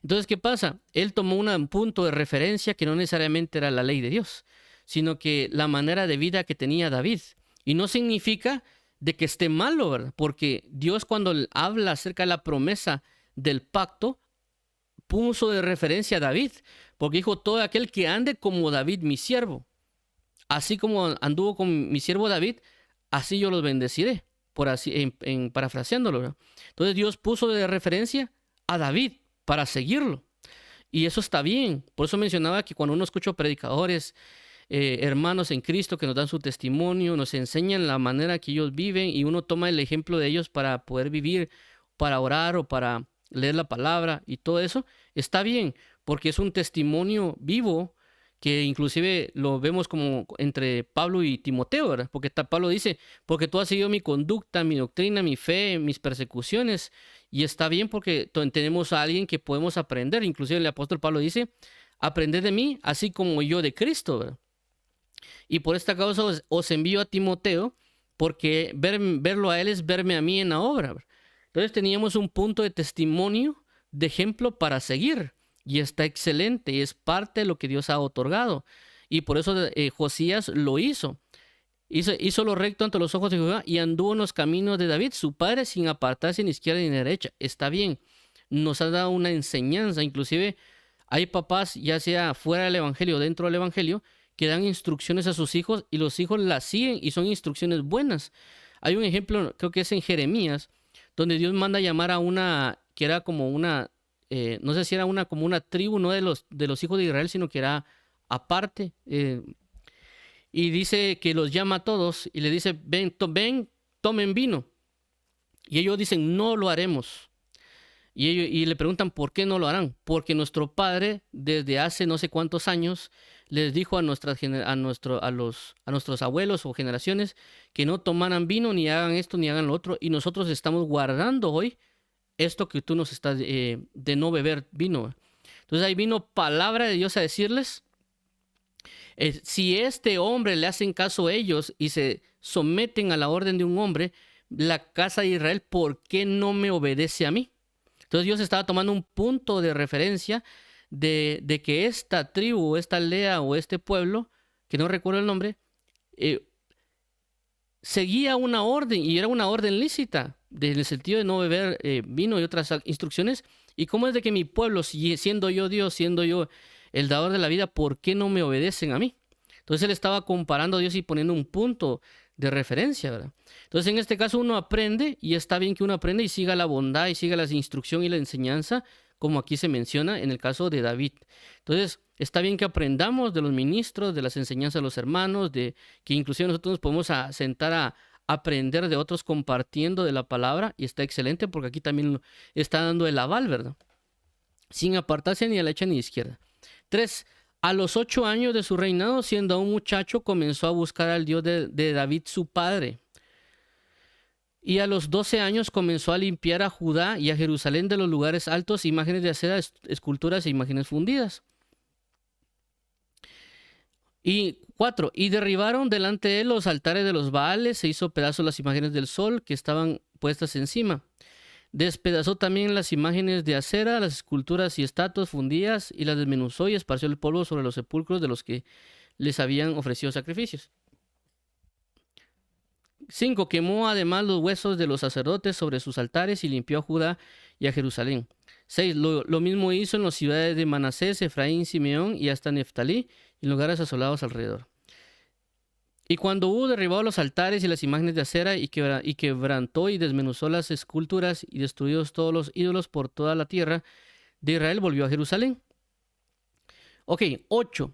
Entonces, ¿qué pasa? Él tomó un punto de referencia que no necesariamente era la ley de Dios, sino que la manera de vida que tenía David. Y no significa de que esté malo, ¿verdad? Porque Dios, cuando habla acerca de la promesa del pacto, puso de referencia a David, porque dijo, todo aquel que ande como David, mi siervo, así como anduvo con mi siervo David, así yo los bendeciré, por así, parafraseándolo, ¿verdad? Entonces Dios puso de referencia a David para seguirlo. Y eso está bien. Por eso mencionaba que cuando uno escucha predicadores, hermanos en Cristo que nos dan su testimonio, nos enseñan la manera que ellos viven y uno toma el ejemplo de ellos para poder vivir, para orar o para leer la palabra y todo eso, está bien, porque es un testimonio vivo que inclusive lo vemos como entre Pablo y Timoteo, ¿verdad? Porque Pablo dice, porque tú has seguido mi conducta, mi doctrina, mi fe, mis persecuciones, y está bien porque tenemos a alguien que podemos aprender. Inclusive el apóstol Pablo dice, aprended de mí, así como yo de Cristo, ¿verdad? Y por esta causa os envío a Timoteo, porque verlo a él es verme a mí en la obra, ¿verdad? Entonces teníamos un punto de testimonio, de ejemplo para seguir. Y está excelente, y es parte de lo que Dios ha otorgado. Y por eso Josías lo hizo. Hizo lo recto ante los ojos de Jehová y anduvo en los caminos de David, su padre, sin apartarse ni izquierda ni derecha. Está bien. Nos ha dado una enseñanza. Inclusive hay papás, ya sea fuera del evangelio o dentro del evangelio, que dan instrucciones a sus hijos y los hijos las siguen y son instrucciones buenas. Hay un ejemplo, creo que es en Jeremías, donde Dios manda llamar a una, que era como una, no sé si era como una tribu, no de los hijos de Israel, sino que era aparte. y dice que los llama a todos y le dice, ven, tomen vino. Y ellos dicen, no lo haremos. Y le preguntan, ¿por qué no lo harán? Porque nuestro padre, desde hace no sé cuántos años, les dijo a nuestros abuelos o generaciones que no tomaran vino, ni hagan esto, ni hagan lo otro. Y nosotros estamos guardando hoy esto que tú nos estás de no beber vino. Entonces ahí vino palabra de Dios a decirles, si este hombre le hacen caso a ellos y se someten a la orden de un hombre, la casa de Israel, ¿por qué no me obedece a mí? Entonces Dios estaba tomando un punto de referencia de que esta tribu, esta aldea o este pueblo, que no recuerdo el nombre, seguía una orden y era una orden lícita, en el sentido de no beber vino y otras instrucciones. ¿Y cómo es de que mi pueblo, siendo yo Dios, siendo yo el dador de la vida, por qué no me obedecen a mí? Entonces él estaba comparando a Dios y poniendo un punto de referencia, ¿verdad? Entonces en este caso uno aprende, y está bien que uno aprenda y siga la bondad y siga la instrucción y la enseñanza, como aquí se menciona en el caso de David. Entonces está bien que aprendamos de los ministros, de las enseñanzas de los hermanos, de que inclusive nosotros nos podemos sentar a aprender de otros compartiendo de la palabra, y está excelente porque aquí también está dando el aval, ¿verdad? Sin apartarse ni a la derecha ni a la izquierda. 3. A los 8 años de su reinado, siendo aún muchacho, comenzó a buscar al Dios de David su padre. Y a los 12 años comenzó a limpiar a Judá y a Jerusalén de los lugares altos, imágenes de acera, esculturas e imágenes fundidas. Y 4. Y derribaron delante de él los altares de los Baales, se hizo pedazos las imágenes del sol que estaban puestas encima. Despedazó también las imágenes de acera, las esculturas y estatuas fundidas, y las desmenuzó y esparció el polvo sobre los sepulcros de los que les habían ofrecido sacrificios. 5. Quemó además los huesos de los sacerdotes sobre sus altares y limpió a Judá y a Jerusalén. 6. Lo mismo hizo en las ciudades de Manasés, Efraín, Simeón y hasta Neftalí, y en lugares asolados alrededor. Y cuando hubo derribado los altares y las imágenes de acera y quebrantó y desmenuzó las esculturas y destruidos todos los ídolos por toda la tierra de Israel, volvió a Jerusalén. Ok, 8.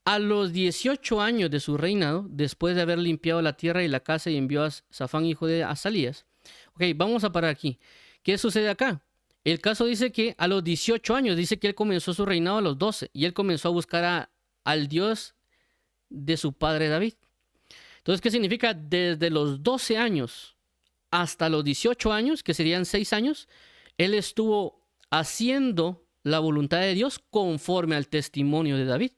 A los 18 años de su reinado, después de haber limpiado la tierra y la casa y envió a Safán, hijo de Asalías. Ok, vamos a parar aquí. ¿Qué sucede acá? El caso dice que a los 18 años, dice que él comenzó su reinado a los 12 y él comenzó a buscar al Dios de su padre David. Entonces, ¿qué significa? Desde los 12 años hasta los 18 años, que serían 6 años, él estuvo haciendo la voluntad de Dios conforme al testimonio de David.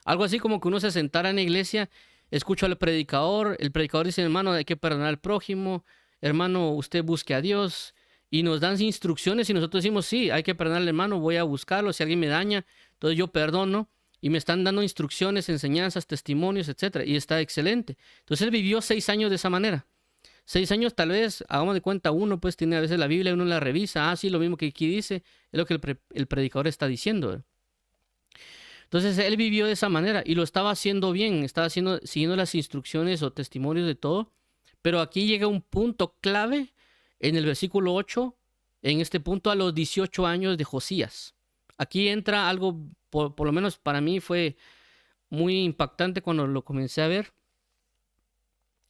Algo así como que uno se sentara en la iglesia, escucha al predicador, el predicador dice, hermano, hay que perdonar al prójimo, hermano, usted busque a Dios, y nos dan instrucciones y nosotros decimos, sí, hay que perdonar al hermano, voy a buscarlo, si alguien me daña, entonces yo perdono. Y me están dando instrucciones, enseñanzas, testimonios, etc. Y está excelente. Entonces él vivió 6 años de esa manera. 6 años tal vez, hagamos de cuenta, uno pues tiene a veces la Biblia, uno la revisa. Sí, lo mismo que aquí dice, es lo que el predicador está diciendo. Entonces él vivió de esa manera y lo estaba haciendo bien. Estaba siguiendo las instrucciones o testimonios de todo. Pero aquí llega un punto clave en el versículo 8. En este punto a los 18 años de Josías. Aquí entra algo, por lo menos para mí fue muy impactante cuando lo comencé a ver.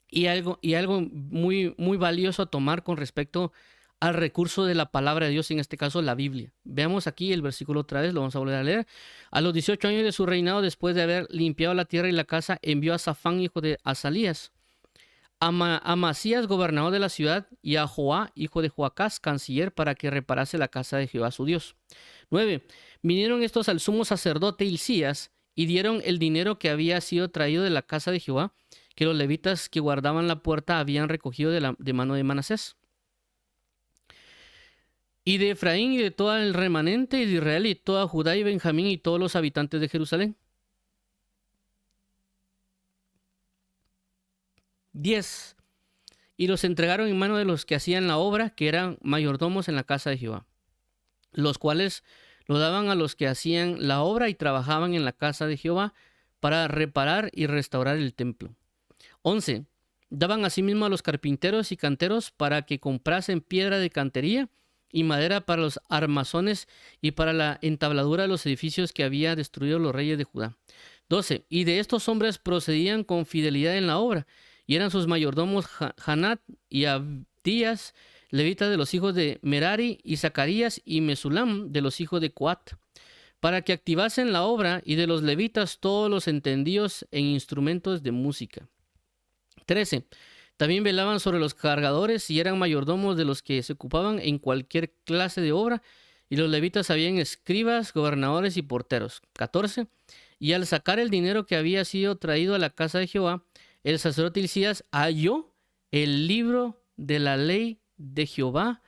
Y algo muy, muy valioso a tomar con respecto al recurso de la palabra de Dios, en este caso la Biblia. Veamos aquí el versículo otra vez, lo vamos a volver a leer. A los 18 años de su reinado, después de haber limpiado la tierra y la casa, envió a Safán, hijo de Asalías, a Amasías, gobernador de la ciudad, y a Joá, hijo de Joacás, canciller, para que reparase la casa de Jehová su Dios. 9. Vinieron estos al sumo sacerdote Hilcías y dieron el dinero que había sido traído de la casa de Jehová, que los levitas que guardaban la puerta habían recogido de mano de Manasés. Y de Efraín y de todo el remanente y de Israel y toda Judá y Benjamín y todos los habitantes de Jerusalén. 10. Y los entregaron en mano de los que hacían la obra, que eran mayordomos en la casa de Jehová, los cuales lo daban a los que hacían la obra y trabajaban en la casa de Jehová para reparar y restaurar el templo. 11. Daban asimismo a los carpinteros y canteros para que comprasen piedra de cantería y madera para los armazones y para la entabladura de los edificios que había destruido los reyes de Judá. 12. Y de estos hombres procedían con fidelidad en la obra, y eran sus mayordomos Hanat y Abdías, levitas de los hijos de Merari, y Zacarías y Mesulam de los hijos de Coat, para que activasen la obra, y de los levitas todos los entendidos en instrumentos de música. 13. También velaban sobre los cargadores y eran mayordomos de los que se ocupaban en cualquier clase de obra, y los levitas habían escribas, gobernadores y porteros. 14. Y al sacar el dinero que había sido traído a la casa de Jehová, el sacerdote Hilcías halló el libro de la ley de Jehová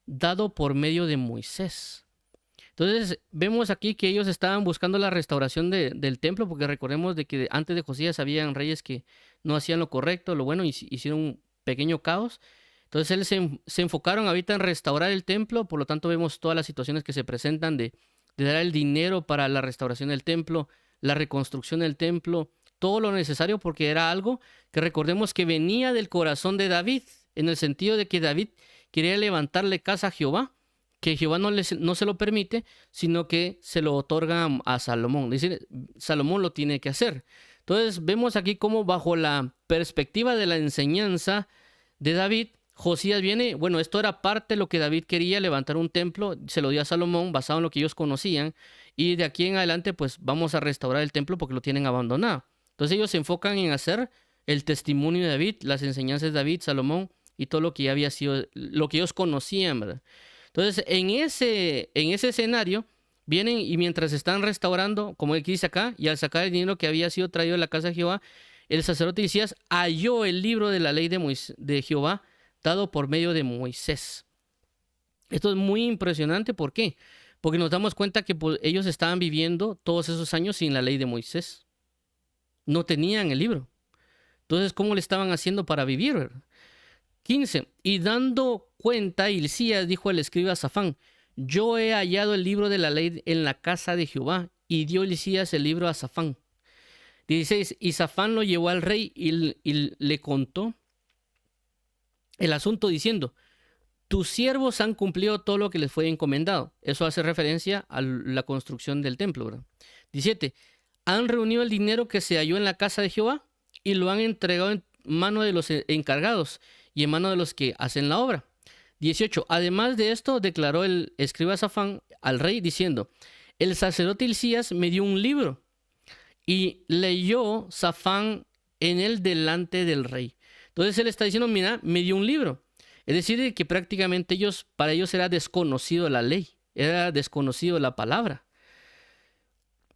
dado por medio de Moisés. Entonces vemos aquí que ellos estaban buscando la restauración del templo, porque recordemos de que antes de Josías habían reyes que no hacían lo correcto, lo bueno, y hicieron un pequeño caos. Entonces él se enfocaron ahorita en restaurar el templo, por lo tanto vemos todas las situaciones que se presentan de dar el dinero para la restauración del templo, la reconstrucción del templo, todo lo necesario, porque era algo que recordemos que venía del corazón de David, en el sentido de que David quería levantarle casa a Jehová, que Jehová no se lo permite, sino que se lo otorga a Salomón. Dice, Salomón lo tiene que hacer. Entonces vemos aquí cómo bajo la perspectiva de la enseñanza de David, Josías viene, bueno, esto era parte de lo que David quería, levantar un templo, se lo dio a Salomón basado en lo que ellos conocían, y de aquí en adelante pues vamos a restaurar el templo porque lo tienen abandonado. Entonces ellos se enfocan en hacer el testimonio de David, las enseñanzas de David, Salomón y todo lo que ya había sido, lo que ellos conocían, ¿verdad? Entonces en ese escenario vienen y mientras están restaurando, como aquí dice acá, y al sacar el dinero que había sido traído de la casa de Jehová, el sacerdote Hilcías halló el libro de la ley de Jehová dado por medio de Moisés. Esto es muy impresionante. ¿Por qué? Porque nos damos cuenta que pues, ellos estaban viviendo todos esos años sin la ley de Moisés. No tenían el libro. Entonces, ¿cómo le estaban haciendo para vivir? 15. Y dando cuenta, Hilcías dijo al escriba Safán: yo he hallado el libro de la ley en la casa de Jehová. Y dio Hilcías el libro a Safán. 16. Y Safán lo llevó al rey y le contó el asunto diciendo: tus siervos han cumplido todo lo que les fue encomendado. Eso hace referencia a la construcción del templo, ¿verdad? 17. Han reunido el dinero que se halló en la casa de Jehová y lo han entregado en mano de los encargados y en mano de los que hacen la obra. 18. Además de esto, declaró el escriba Safán al rey diciendo: el sacerdote Hilcías me dio un libro, y leyó Safán en él delante del rey. Entonces él está diciendo: mira, me dio un libro. Es decir, que prácticamente para ellos era desconocido la ley, era desconocido la palabra.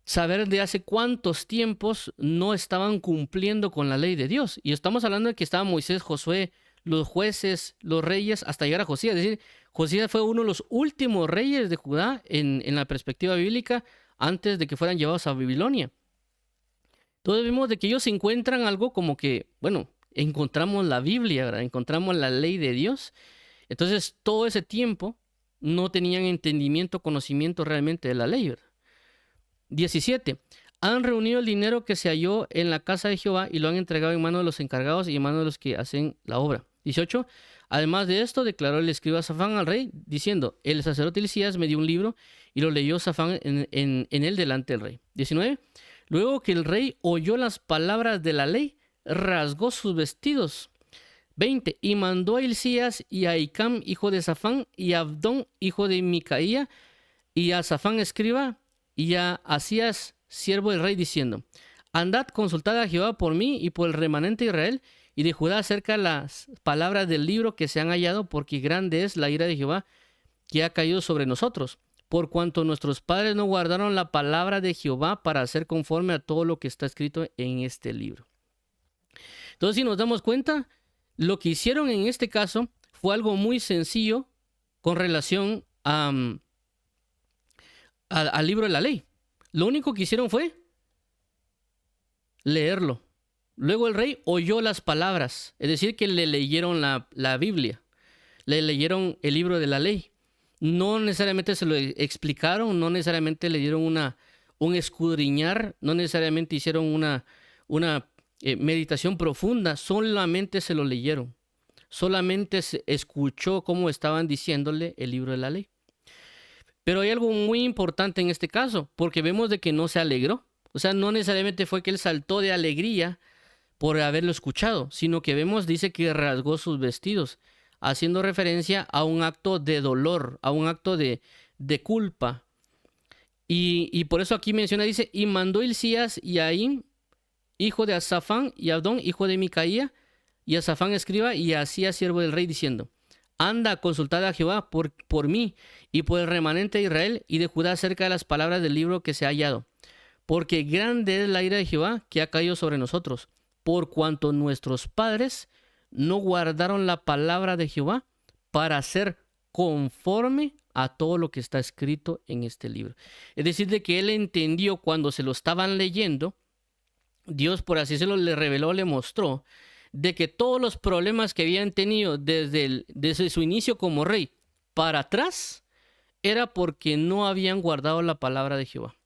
Saber de hace cuántos tiempos no estaban cumpliendo con la ley de Dios. Y estamos hablando de que estaban Moisés, Josué, los jueces, los reyes, hasta llegar a Josías. Es decir, Josías fue uno de los últimos reyes de Judá en la perspectiva bíblica antes de que fueran llevados a Babilonia. Entonces vemos de que ellos encuentran algo como que, bueno, encontramos la Biblia, ¿verdad? Encontramos la ley de Dios. Entonces todo ese tiempo no tenían entendimiento, conocimiento realmente de la ley, ¿verdad? 17. Han reunido el dinero que se halló en la casa de Jehová y lo han entregado en manos de los encargados y en manos de los que hacen la obra. 18. Además de esto, declaró el escriba Safán al rey, diciendo: el sacerdote Hilcías me dio un libro, y lo leyó Safán en él delante del rey. 19. Luego que el rey oyó las palabras de la ley, rasgó sus vestidos. 20. Y mandó a Hilcías y a Hicam, hijo de Safán, y a Abdón, hijo de Micaía, y a Safán, escriba, y a Asías, siervo del rey, diciendo: andad, consultad a Jehová por mí y por el remanente de Israel y de Judá acerca de las palabras del libro que se han hallado, porque grande es la ira de Jehová que ha caído sobre nosotros, por cuanto nuestros padres no guardaron la palabra de Jehová para hacer conforme a todo lo que está escrito en este libro. Entonces, si nos damos cuenta, lo que hicieron en este caso fue algo muy sencillo con relación al libro de la ley. Lo único que hicieron fue leerlo. Luego el rey oyó las palabras, es decir, que le leyeron la Biblia, le leyeron el libro de la ley. No necesariamente se lo explicaron, no necesariamente le dieron un escudriñar, no necesariamente hicieron una meditación profunda, solamente se lo leyeron. Solamente se escuchó cómo estaban diciéndole el libro de la ley. Pero hay algo muy importante en este caso, porque vemos de que no se alegró. O sea, no necesariamente fue que él saltó de alegría por haberlo escuchado, sino que vemos, dice que rasgó sus vestidos, haciendo referencia a un acto de dolor, a un acto de culpa. Y por eso aquí menciona, dice, y mandó Hilcías y Ahim, hijo de Asafán, y Abdón, hijo de Micaía, y Asafán escriba, y hacía siervo del rey, diciendo, anda, consultad a Jehová por mí y por el remanente de Israel y de Judá acerca de las palabras del libro que se ha hallado. Porque grande es la ira de Jehová que ha caído sobre nosotros, por cuanto nuestros padres no guardaron la palabra de Jehová para hacer conforme a todo lo que está escrito en este libro. Es decir, de que él entendió cuando se lo estaban leyendo, Dios, por así decirlo, le reveló, le mostró de que todos los problemas que habían tenido desde su inicio como rey para atrás era porque no habían guardado la palabra de Jehová.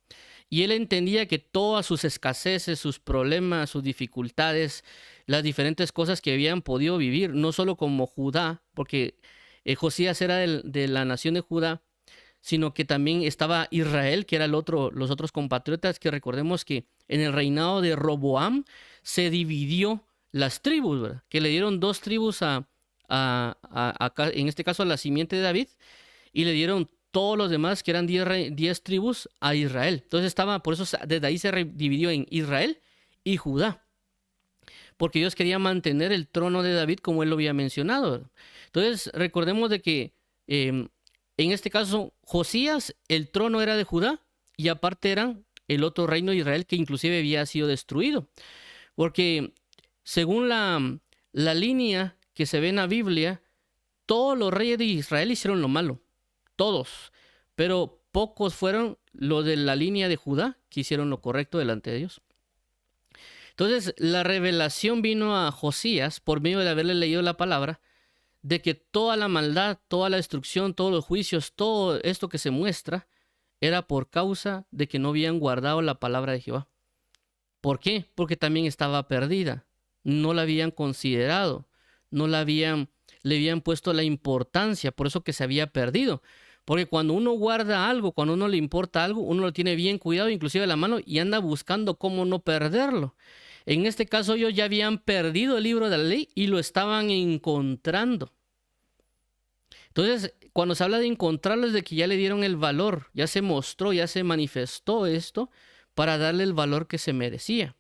Y él entendía que todas sus escaseces, sus problemas, sus dificultades, las diferentes cosas que habían podido vivir, no solo como Judá, porque Josías era de la nación de Judá, sino que también estaba Israel, que era los otros compatriotas, que recordemos que en el reinado de Roboam se dividió las tribus, ¿verdad? Que le dieron 2 tribus en este caso a la simiente de David, y le dieron todos los demás, que eran 10 tribus, a Israel. Entonces por eso desde ahí se dividió en Israel y Judá, porque Dios quería mantener el trono de David como él lo había mencionado, ¿verdad? Entonces recordemos de que en este caso Josías, el trono era de Judá, y aparte eran el otro reino de Israel, que inclusive había sido destruido, porque según la línea que se ve en la Biblia, todos los reyes de Israel hicieron lo malo, todos, pero pocos fueron los de la línea de Judá que hicieron lo correcto delante de Dios. Entonces la revelación vino a Josías por medio de haberle leído la palabra, de que toda la maldad, toda la destrucción, todos los juicios, todo esto que se muestra, era por causa de que no habían guardado la palabra de Jehová. ¿Por qué? Porque también estaba perdida, no la habían considerado, le habían puesto la importancia, por eso que se había perdido. Porque cuando uno guarda algo, cuando uno le importa algo, uno lo tiene bien cuidado, inclusive a la mano, y anda buscando cómo no perderlo. En este caso ellos ya habían perdido el libro de la ley y lo estaban encontrando. Entonces, cuando se habla de encontrarlo, es de que ya le dieron el valor, ya se mostró, ya se manifestó esto para darle el valor que se merecía.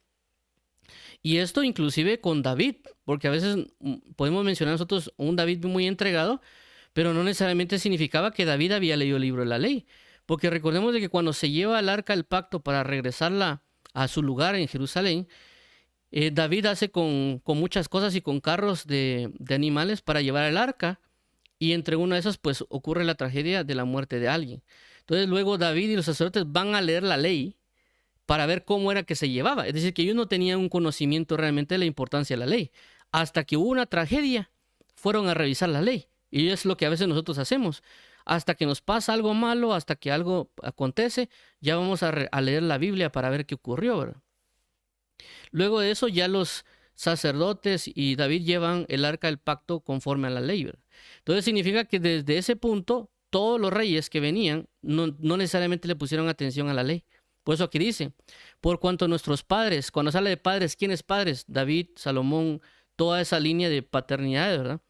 Y esto inclusive con David, porque a veces podemos mencionar nosotros un David muy entregado, pero no necesariamente significaba que David había leído el libro de la ley. Porque recordemos de que cuando se lleva el arca del pacto para regresarla a su lugar en Jerusalén, David hace con muchas cosas y con carros de animales para llevar el arca, y entre una de esas pues ocurre la tragedia de la muerte de alguien. Entonces luego David y los sacerdotes van a leer la ley para ver cómo era que se llevaba. Es decir, que ellos no tenían un conocimiento realmente de la importancia de la ley. Hasta que hubo una tragedia, fueron a revisar la ley. Y es lo que a veces nosotros hacemos. Hasta que nos pasa algo malo, hasta que algo acontece, ya vamos a leer la Biblia para ver qué ocurrió, ¿verdad? Luego de eso ya los sacerdotes y David llevan el arca del pacto conforme a la ley, ¿verdad? Entonces significa que desde ese punto todos los reyes que venían no necesariamente le pusieron atención a la ley. Por eso aquí dice, por cuanto nuestros padres, cuando se habla de padres, ¿quiénes padres? David, Salomón, toda esa línea de paternidad, ¿verdad?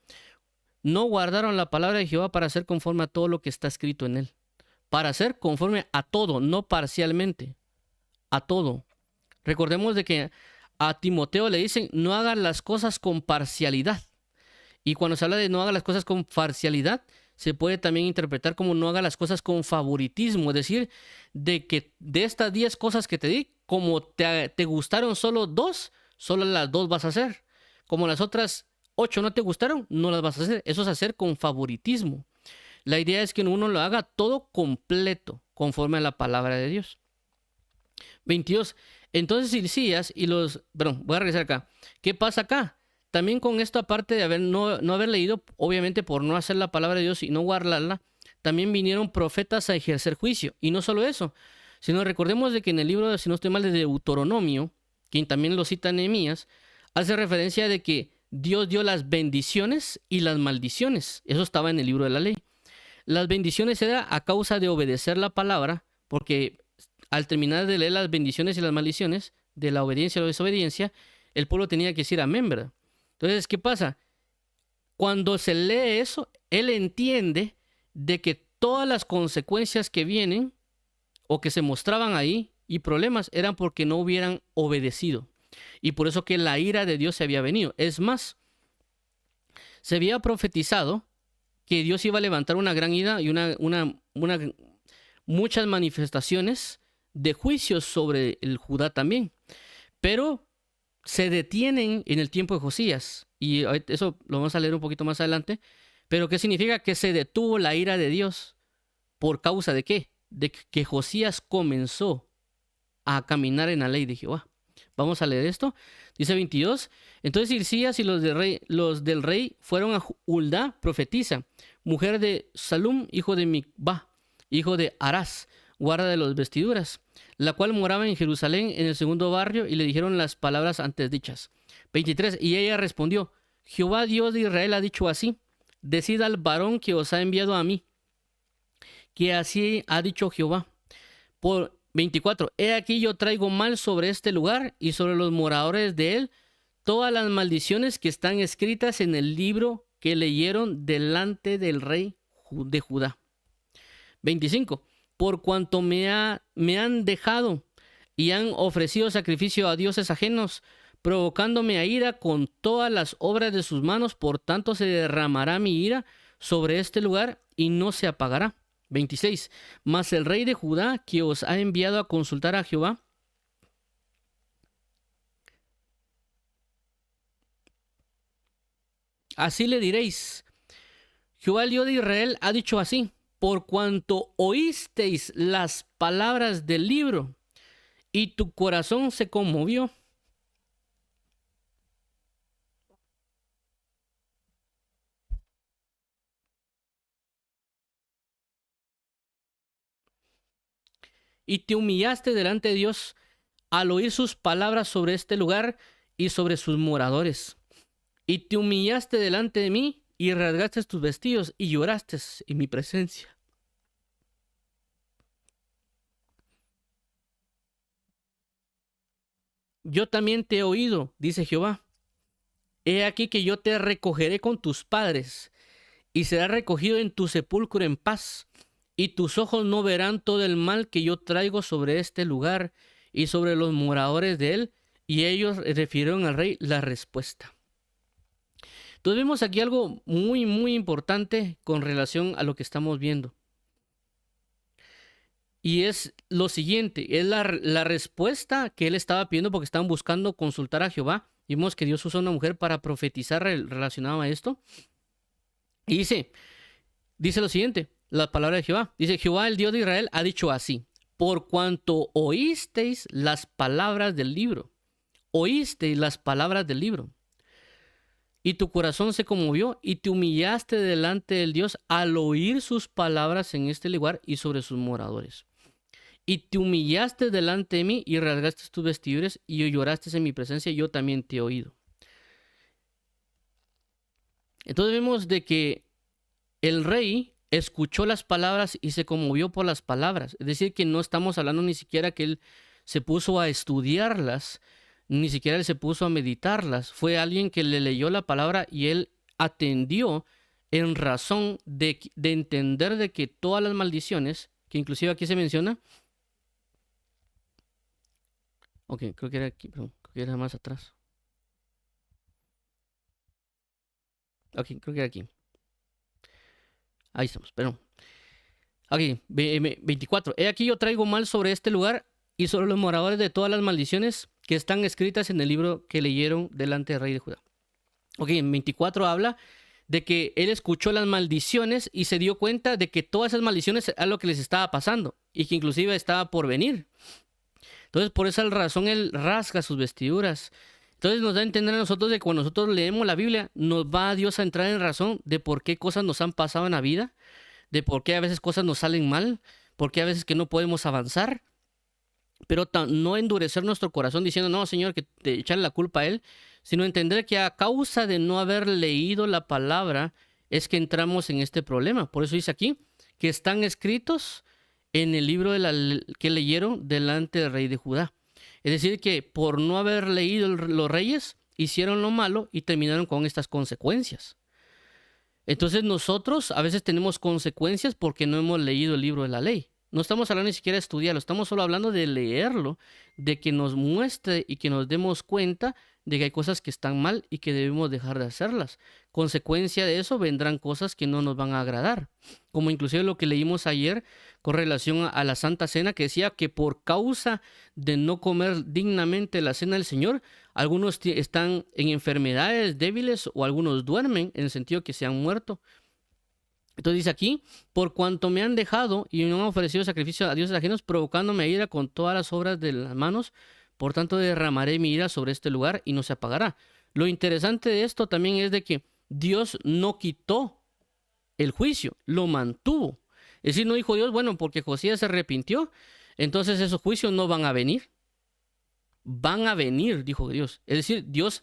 No guardaron la palabra de Jehová para hacer conforme a todo lo que está escrito en él. Para hacer conforme a todo, no parcialmente, a todo. Recordemos de que a Timoteo le dicen, no hagas las cosas con parcialidad. Y cuando se habla de no haga las cosas con parcialidad, se puede también interpretar como no haga las cosas con favoritismo. Es decir, de que de estas 10 cosas que te di, como te gustaron solo 2, solo las 2 vas a hacer. Como las otras 8 no te gustaron, no las vas a hacer. Eso es hacer con favoritismo. La idea es que uno lo haga todo completo, conforme a la palabra de Dios. 22. Entonces Hilcías y voy a regresar acá. ¿Qué pasa acá? También con esto, aparte de no haber leído, obviamente por no hacer la palabra de Dios y no guardarla, también vinieron profetas a ejercer juicio. Y no solo eso, sino recordemos de que en el libro, si no estoy mal, de Deuteronomio, quien también lo cita Nehemías, hace referencia de que Dios dio las bendiciones y las maldiciones. Eso estaba en el libro de la ley. Las bendiciones era a causa de obedecer la palabra, porque al terminar de leer las bendiciones y las maldiciones, de la obediencia o la desobediencia, el pueblo tenía que decir amén, ¿verdad? Entonces, ¿qué pasa? Cuando se lee eso, él entiende de que todas las consecuencias que vienen o que se mostraban ahí y problemas eran porque no hubieran obedecido. Y por eso que la ira de Dios se había venido. Es más, se había profetizado que Dios iba a levantar una gran ira y muchas manifestaciones de juicios sobre el Judá también. Pero se detienen en el tiempo de Josías. Y eso lo vamos a leer un poquito más adelante. Pero ¿qué significa? Que se detuvo la ira de Dios. ¿Por causa de qué? De que Josías comenzó a caminar en la ley de Jehová. Vamos a leer esto. Dice 22. Entonces Hilcías y los del rey fueron a Hulda, profetisa, mujer de Salum, hijo de Micba, hijo de Arás, guarda de las vestiduras, la cual moraba en Jerusalén en el segundo barrio, y le dijeron las palabras antes dichas. 23. Y ella respondió: Jehová Dios de Israel ha dicho así: decid al varón que os ha enviado a mí, que así ha dicho Jehová. Por 24. He aquí yo traigo mal sobre este lugar y sobre los moradores de él todas las maldiciones que están escritas en el libro que leyeron delante del rey de Judá. 25. Por cuanto me han dejado y han ofrecido sacrificio a dioses ajenos, provocándome a ira con todas las obras de sus manos, por tanto se derramará mi ira sobre este lugar y no se apagará. 26. Mas el rey de Judá, que os ha enviado a consultar a Jehová, así le diréis: Jehová el Dios de Israel ha dicho así: por cuanto oísteis las palabras del libro y tu corazón se conmovió, y te humillaste delante de Dios al oír sus palabras sobre este lugar y sobre sus moradores, y te humillaste delante de mí y rasgaste tus vestidos y lloraste en mi presencia. Yo también te he oído, dice Jehová. He aquí que yo te recogeré con tus padres, y serás recogido en tu sepulcro en paz, y tus ojos no verán todo el mal que yo traigo sobre este lugar y sobre los moradores de él. Y ellos refirieron al rey la respuesta. Entonces vemos aquí algo muy, muy importante con relación a lo que estamos viendo. Y es lo siguiente, es la respuesta que él estaba pidiendo, porque estaban buscando consultar a Jehová. Vimos que Dios usó a una mujer para profetizar relacionado a esto. Y dice lo siguiente, la palabra de Jehová. Dice: Jehová el Dios de Israel ha dicho así: por cuanto oísteis las palabras del libro, oísteis las palabras del libro, y tu corazón se conmovió y te humillaste delante del Dios al oír sus palabras en este lugar y sobre sus moradores. Y te humillaste delante de mí y rasgaste tus vestiduras y lloraste en mi presencia, y yo también te he oído. Entonces vemos de que el rey escuchó las palabras y se conmovió por las palabras. Es decir, que no estamos hablando ni siquiera que él se puso a estudiarlas, ni siquiera él se puso a meditarlas. Fue alguien que le leyó la palabra y él atendió en razón de entender de que todas las maldiciones, que inclusive aquí se menciona. Ok, creo que era aquí, perdón, creo que era más atrás. Ok, creo que era aquí. Ahí estamos, perdón. Aquí, 24. He aquí yo traigo mal sobre este lugar y sobre los moradores de todas las maldiciones que están escritas en el libro que leyeron delante del rey de Judá. Ok, en 24 habla de que él escuchó las maldiciones y se dio cuenta de que todas esas maldiciones era lo que les estaba pasando y que inclusive estaba por venir. Entonces, por esa razón él rasga sus vestiduras. Entonces nos da a entender a nosotros de que cuando nosotros leemos la Biblia, nos va a Dios a entrar en razón de por qué cosas nos han pasado en la vida, de por qué a veces cosas nos salen mal, por qué a veces que no podemos avanzar, pero no endurecer nuestro corazón diciendo: no, Señor, que te echarle la culpa a Él, sino entender que a causa de no haber leído la palabra es que entramos en este problema. Por eso dice aquí que están escritos en el libro que leyeron delante del rey de Judá. Es decir, que por no haber leído los reyes, hicieron lo malo y terminaron con estas consecuencias. Entonces nosotros a veces tenemos consecuencias porque no hemos leído el libro de la ley. No estamos hablando ni siquiera de estudiarlo, estamos solo hablando de leerlo, de que nos muestre y que nos demos cuenta de que hay cosas que están mal y que debemos dejar de hacerlas. Consecuencia de eso vendrán cosas que no nos van a agradar, como inclusive lo que leímos ayer con relación a la Santa Cena, que decía que por causa de no comer dignamente la cena del Señor, algunos están en enfermedades débiles o algunos duermen en el sentido que se han muerto. Entonces dice aquí, por cuanto me han dejado y no han ofrecido sacrificio a dioses ajenos, provocándome a ira con todas las obras de las manos, por tanto derramaré mi ira sobre este lugar y no se apagará. Lo interesante de esto también es de que Dios no quitó el juicio, lo mantuvo. Es decir, no dijo Dios, bueno, porque Josías se arrepintió, entonces esos juicios no van a venir. Van a venir, dijo Dios. Es decir, Dios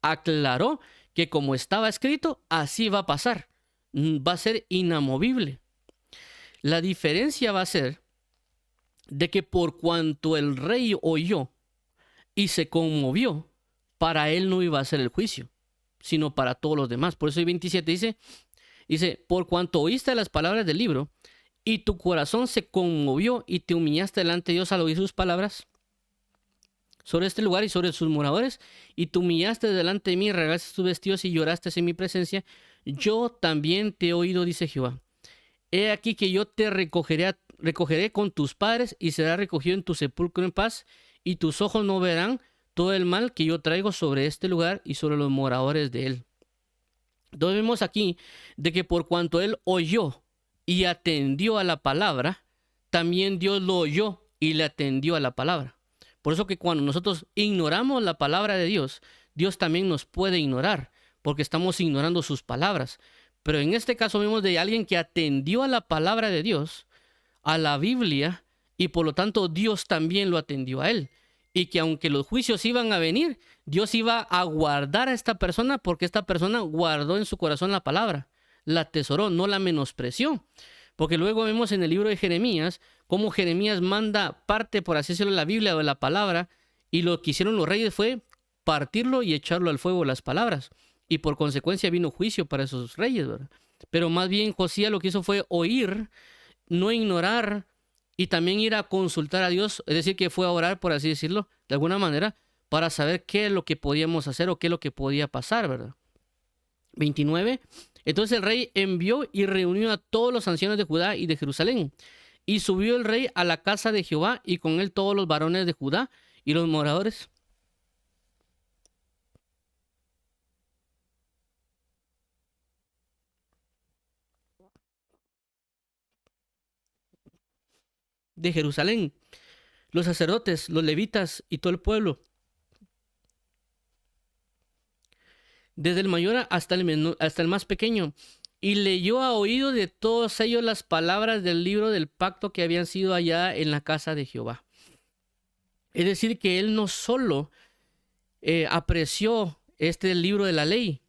aclaró que como estaba escrito, así va a pasar. Va a ser inamovible. La diferencia va a ser de que por cuanto el rey oyó y se conmovió, para él no iba a ser el juicio, sino para todos los demás. Por eso el 27 dice, por cuanto oíste las palabras del libro y tu corazón se conmovió y te humillaste delante de Dios al oír sus palabras sobre este lugar y sobre sus moradores, y te humillaste delante de mí, regaste tus vestidos y lloraste en mi presencia, yo también te he oído, dice Jehová. He aquí que yo te recogeré con tus padres y será recogido en tu sepulcro en paz, y tus ojos no verán todo el mal que yo traigo sobre este lugar y sobre los moradores de él. Entonces vemos aquí de que por cuanto él oyó y atendió a la palabra, también Dios lo oyó y le atendió a la palabra. Por eso que cuando nosotros ignoramos la palabra de Dios, Dios también nos puede ignorar, porque estamos ignorando sus palabras. Pero en este caso vemos de alguien que atendió a la palabra de Dios, a la Biblia, y por lo tanto Dios también lo atendió a él. Y que aunque los juicios iban a venir, Dios iba a guardar a esta persona porque esta persona guardó en su corazón la palabra, la atesoró, no la menospreció. Porque luego vemos en el libro de Jeremías cómo Jeremías manda parte, por así decirlo, de la Biblia o de la palabra, y lo que hicieron los reyes fue partirlo y echarlo al fuego las palabras. Y por consecuencia vino juicio para esos reyes, ¿verdad? Pero más bien Josías lo que hizo fue oír, no ignorar, y también ir a consultar a Dios, es decir, que fue a orar, por así decirlo, de alguna manera, para saber qué es lo que podíamos hacer o qué es lo que podía pasar, ¿verdad? 29. Entonces el rey envió y reunió a todos los ancianos de Judá y de Jerusalén. Y subió el rey a la casa de Jehová y con él todos los varones de Judá y los moradores de Jerusalén, los sacerdotes, los levitas y todo el pueblo, desde el mayor hasta hasta el más pequeño, y leyó a oído de todos ellos las palabras del libro del pacto que habían sido allá en la casa de Jehová. Es decir, que él no solo apreció este libro de la ley,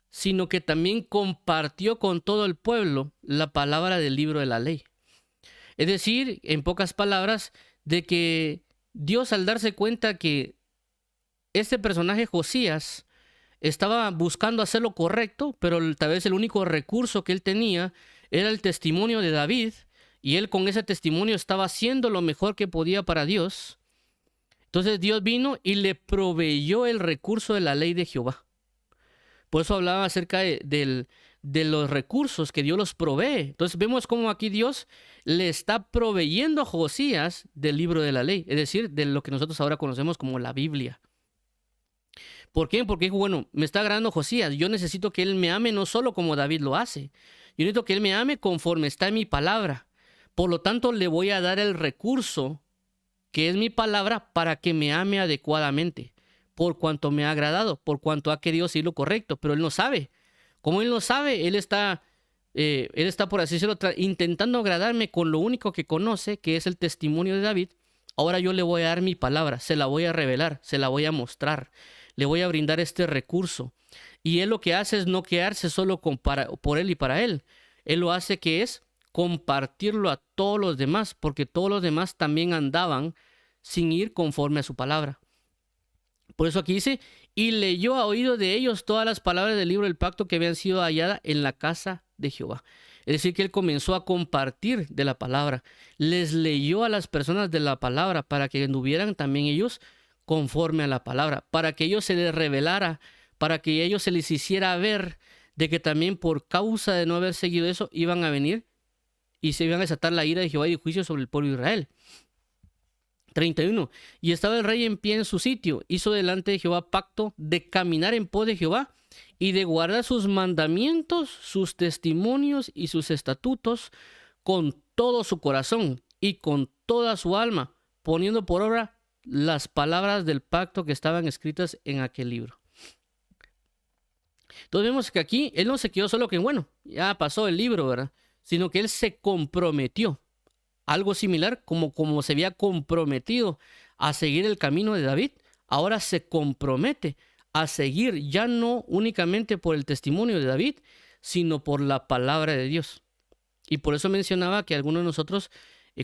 sino que también compartió con todo el pueblo la palabra del libro de la ley. Es decir, en pocas palabras, de que Dios, al darse cuenta que este personaje Josías estaba buscando hacer lo correcto, pero tal vez el único recurso que él tenía era el testimonio de David, y él con ese testimonio estaba haciendo lo mejor que podía para Dios. Entonces Dios vino y le proveyó el recurso de la ley de Jehová. Por eso hablaba acerca de los recursos que Dios los provee. Entonces vemos cómo aquí Dios le está proveyendo a Josías del libro de la ley, es decir, de lo que nosotros ahora conocemos como la Biblia. ¿Por qué? Porque, bueno, me está agradando Josías. Yo necesito que él me ame no solo como David lo hace. Yo necesito que él me ame conforme está en mi palabra. Por lo tanto, le voy a dar el recurso que es mi palabra para que me ame adecuadamente. Por cuanto me ha agradado, por cuanto ha querido decir lo correcto. Pero él no sabe. Como él no sabe, él está por así decirlo, intentando agradarme con lo único que conoce, que es el testimonio de David. Ahora yo le voy a dar mi palabra, se la voy a revelar, se la voy a mostrar. Le voy a brindar este recurso. Y él lo que hace es no quedarse solo por él y para él. Él lo hace que es compartirlo a todos los demás, porque todos los demás también andaban sin ir conforme a su palabra. Por eso aquí dice, y leyó a oído de ellos todas las palabras del libro del pacto que habían sido halladas en la casa de Jehová. Es decir, que él comenzó a compartir de la palabra. Les leyó a las personas de la palabra para que anduvieran también ellos conforme a la palabra, para que ellos se les revelara, para que ellos se les hiciera ver de que también por causa de no haber seguido eso iban a venir y se iban a desatar la ira de Jehová y el juicio sobre el pueblo de Israel. 31. Y estaba el rey en pie en su sitio, hizo delante de Jehová pacto de caminar en pos de Jehová y de guardar sus mandamientos, sus testimonios y sus estatutos con todo su corazón y con toda su alma, poniendo por obra las palabras del pacto que estaban escritas en aquel libro. Entonces vemos que aquí él no se quedó solo que, bueno, ya pasó el libro, ¿verdad? Sino que él se comprometió. Algo similar como se había comprometido a seguir el camino de David, ahora se compromete a seguir ya no únicamente por el testimonio de David, sino por la palabra de Dios. Y por eso mencionaba que algunos de nosotros,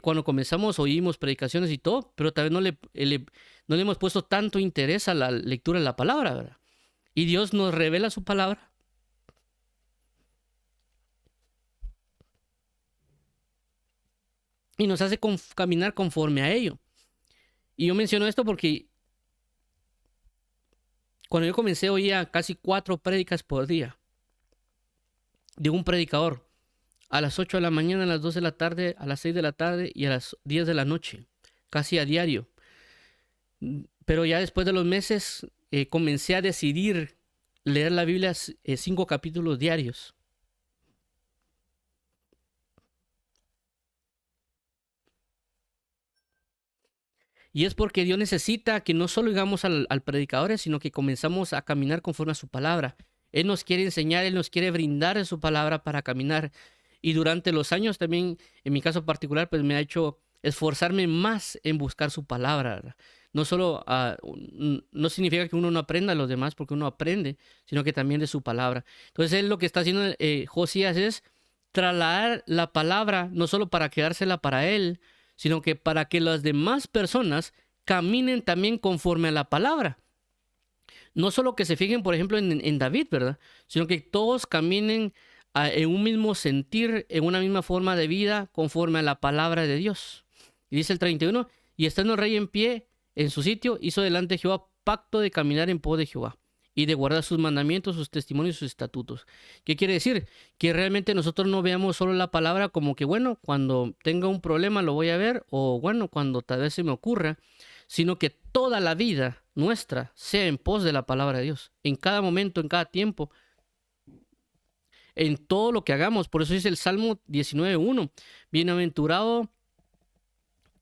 cuando comenzamos, oímos predicaciones y todo, pero tal vez no le hemos puesto tanto interés a la lectura de la palabra, ¿verdad? Y Dios nos revela su palabra. Y nos hace caminar conforme a ello. Y yo menciono esto porque cuando yo comencé oía casi 4 prédicas por día de un predicador. A las 8 de la mañana, a las 2 de la tarde, a las 6 de la tarde y a las 10 de la noche. Casi a diario. Pero ya después de los meses comencé a decidir leer la Biblia 5 capítulos diarios. Y es porque Dios necesita que no solo oigamos al predicador, sino que comenzamos a caminar conforme a su palabra. Él nos quiere enseñar, Él nos quiere brindar su palabra para caminar. Y durante los años también, en mi caso particular, pues me ha hecho esforzarme más en buscar su palabra. No solo, no significa que uno no aprenda a los demás, porque uno aprende, sino que también de su palabra. Entonces él lo que está haciendo Josías es trasladar la palabra, no solo para quedársela para él, sino que para que las demás personas caminen también conforme a la palabra. No solo que se fijen, por ejemplo, en David, ¿verdad? Sino que todos caminen en un mismo sentir, en una misma forma de vida, conforme a la palabra de Dios. Y dice el 31, y estando el rey en pie en su sitio, hizo delante de Jehová pacto de caminar en pos de Jehová y de guardar sus mandamientos, sus testimonios y sus estatutos. ¿Qué quiere decir? Que realmente nosotros no veamos solo la palabra como que, bueno, cuando tenga un problema lo voy a ver, o bueno, cuando tal vez se me ocurra, sino que toda la vida nuestra sea en pos de la palabra de Dios, en cada momento, en cada tiempo, en todo lo que hagamos. Por eso dice el Salmo 19:1, bienaventurado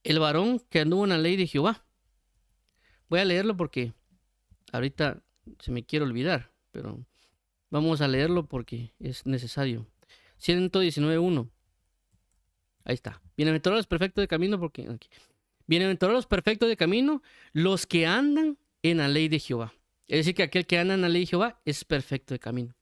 el varón que anduvo en la ley de Jehová. Voy a leerlo porque ahorita se me quiere olvidar, pero vamos a leerlo porque es necesario. 119:1. Ahí está. Bienaventurados los perfectos de camino, porque aquí. Bienaventurados los perfectos de camino, los que andan en la ley de Jehová. Es decir, que aquel que anda en la ley de Jehová es perfecto de camino.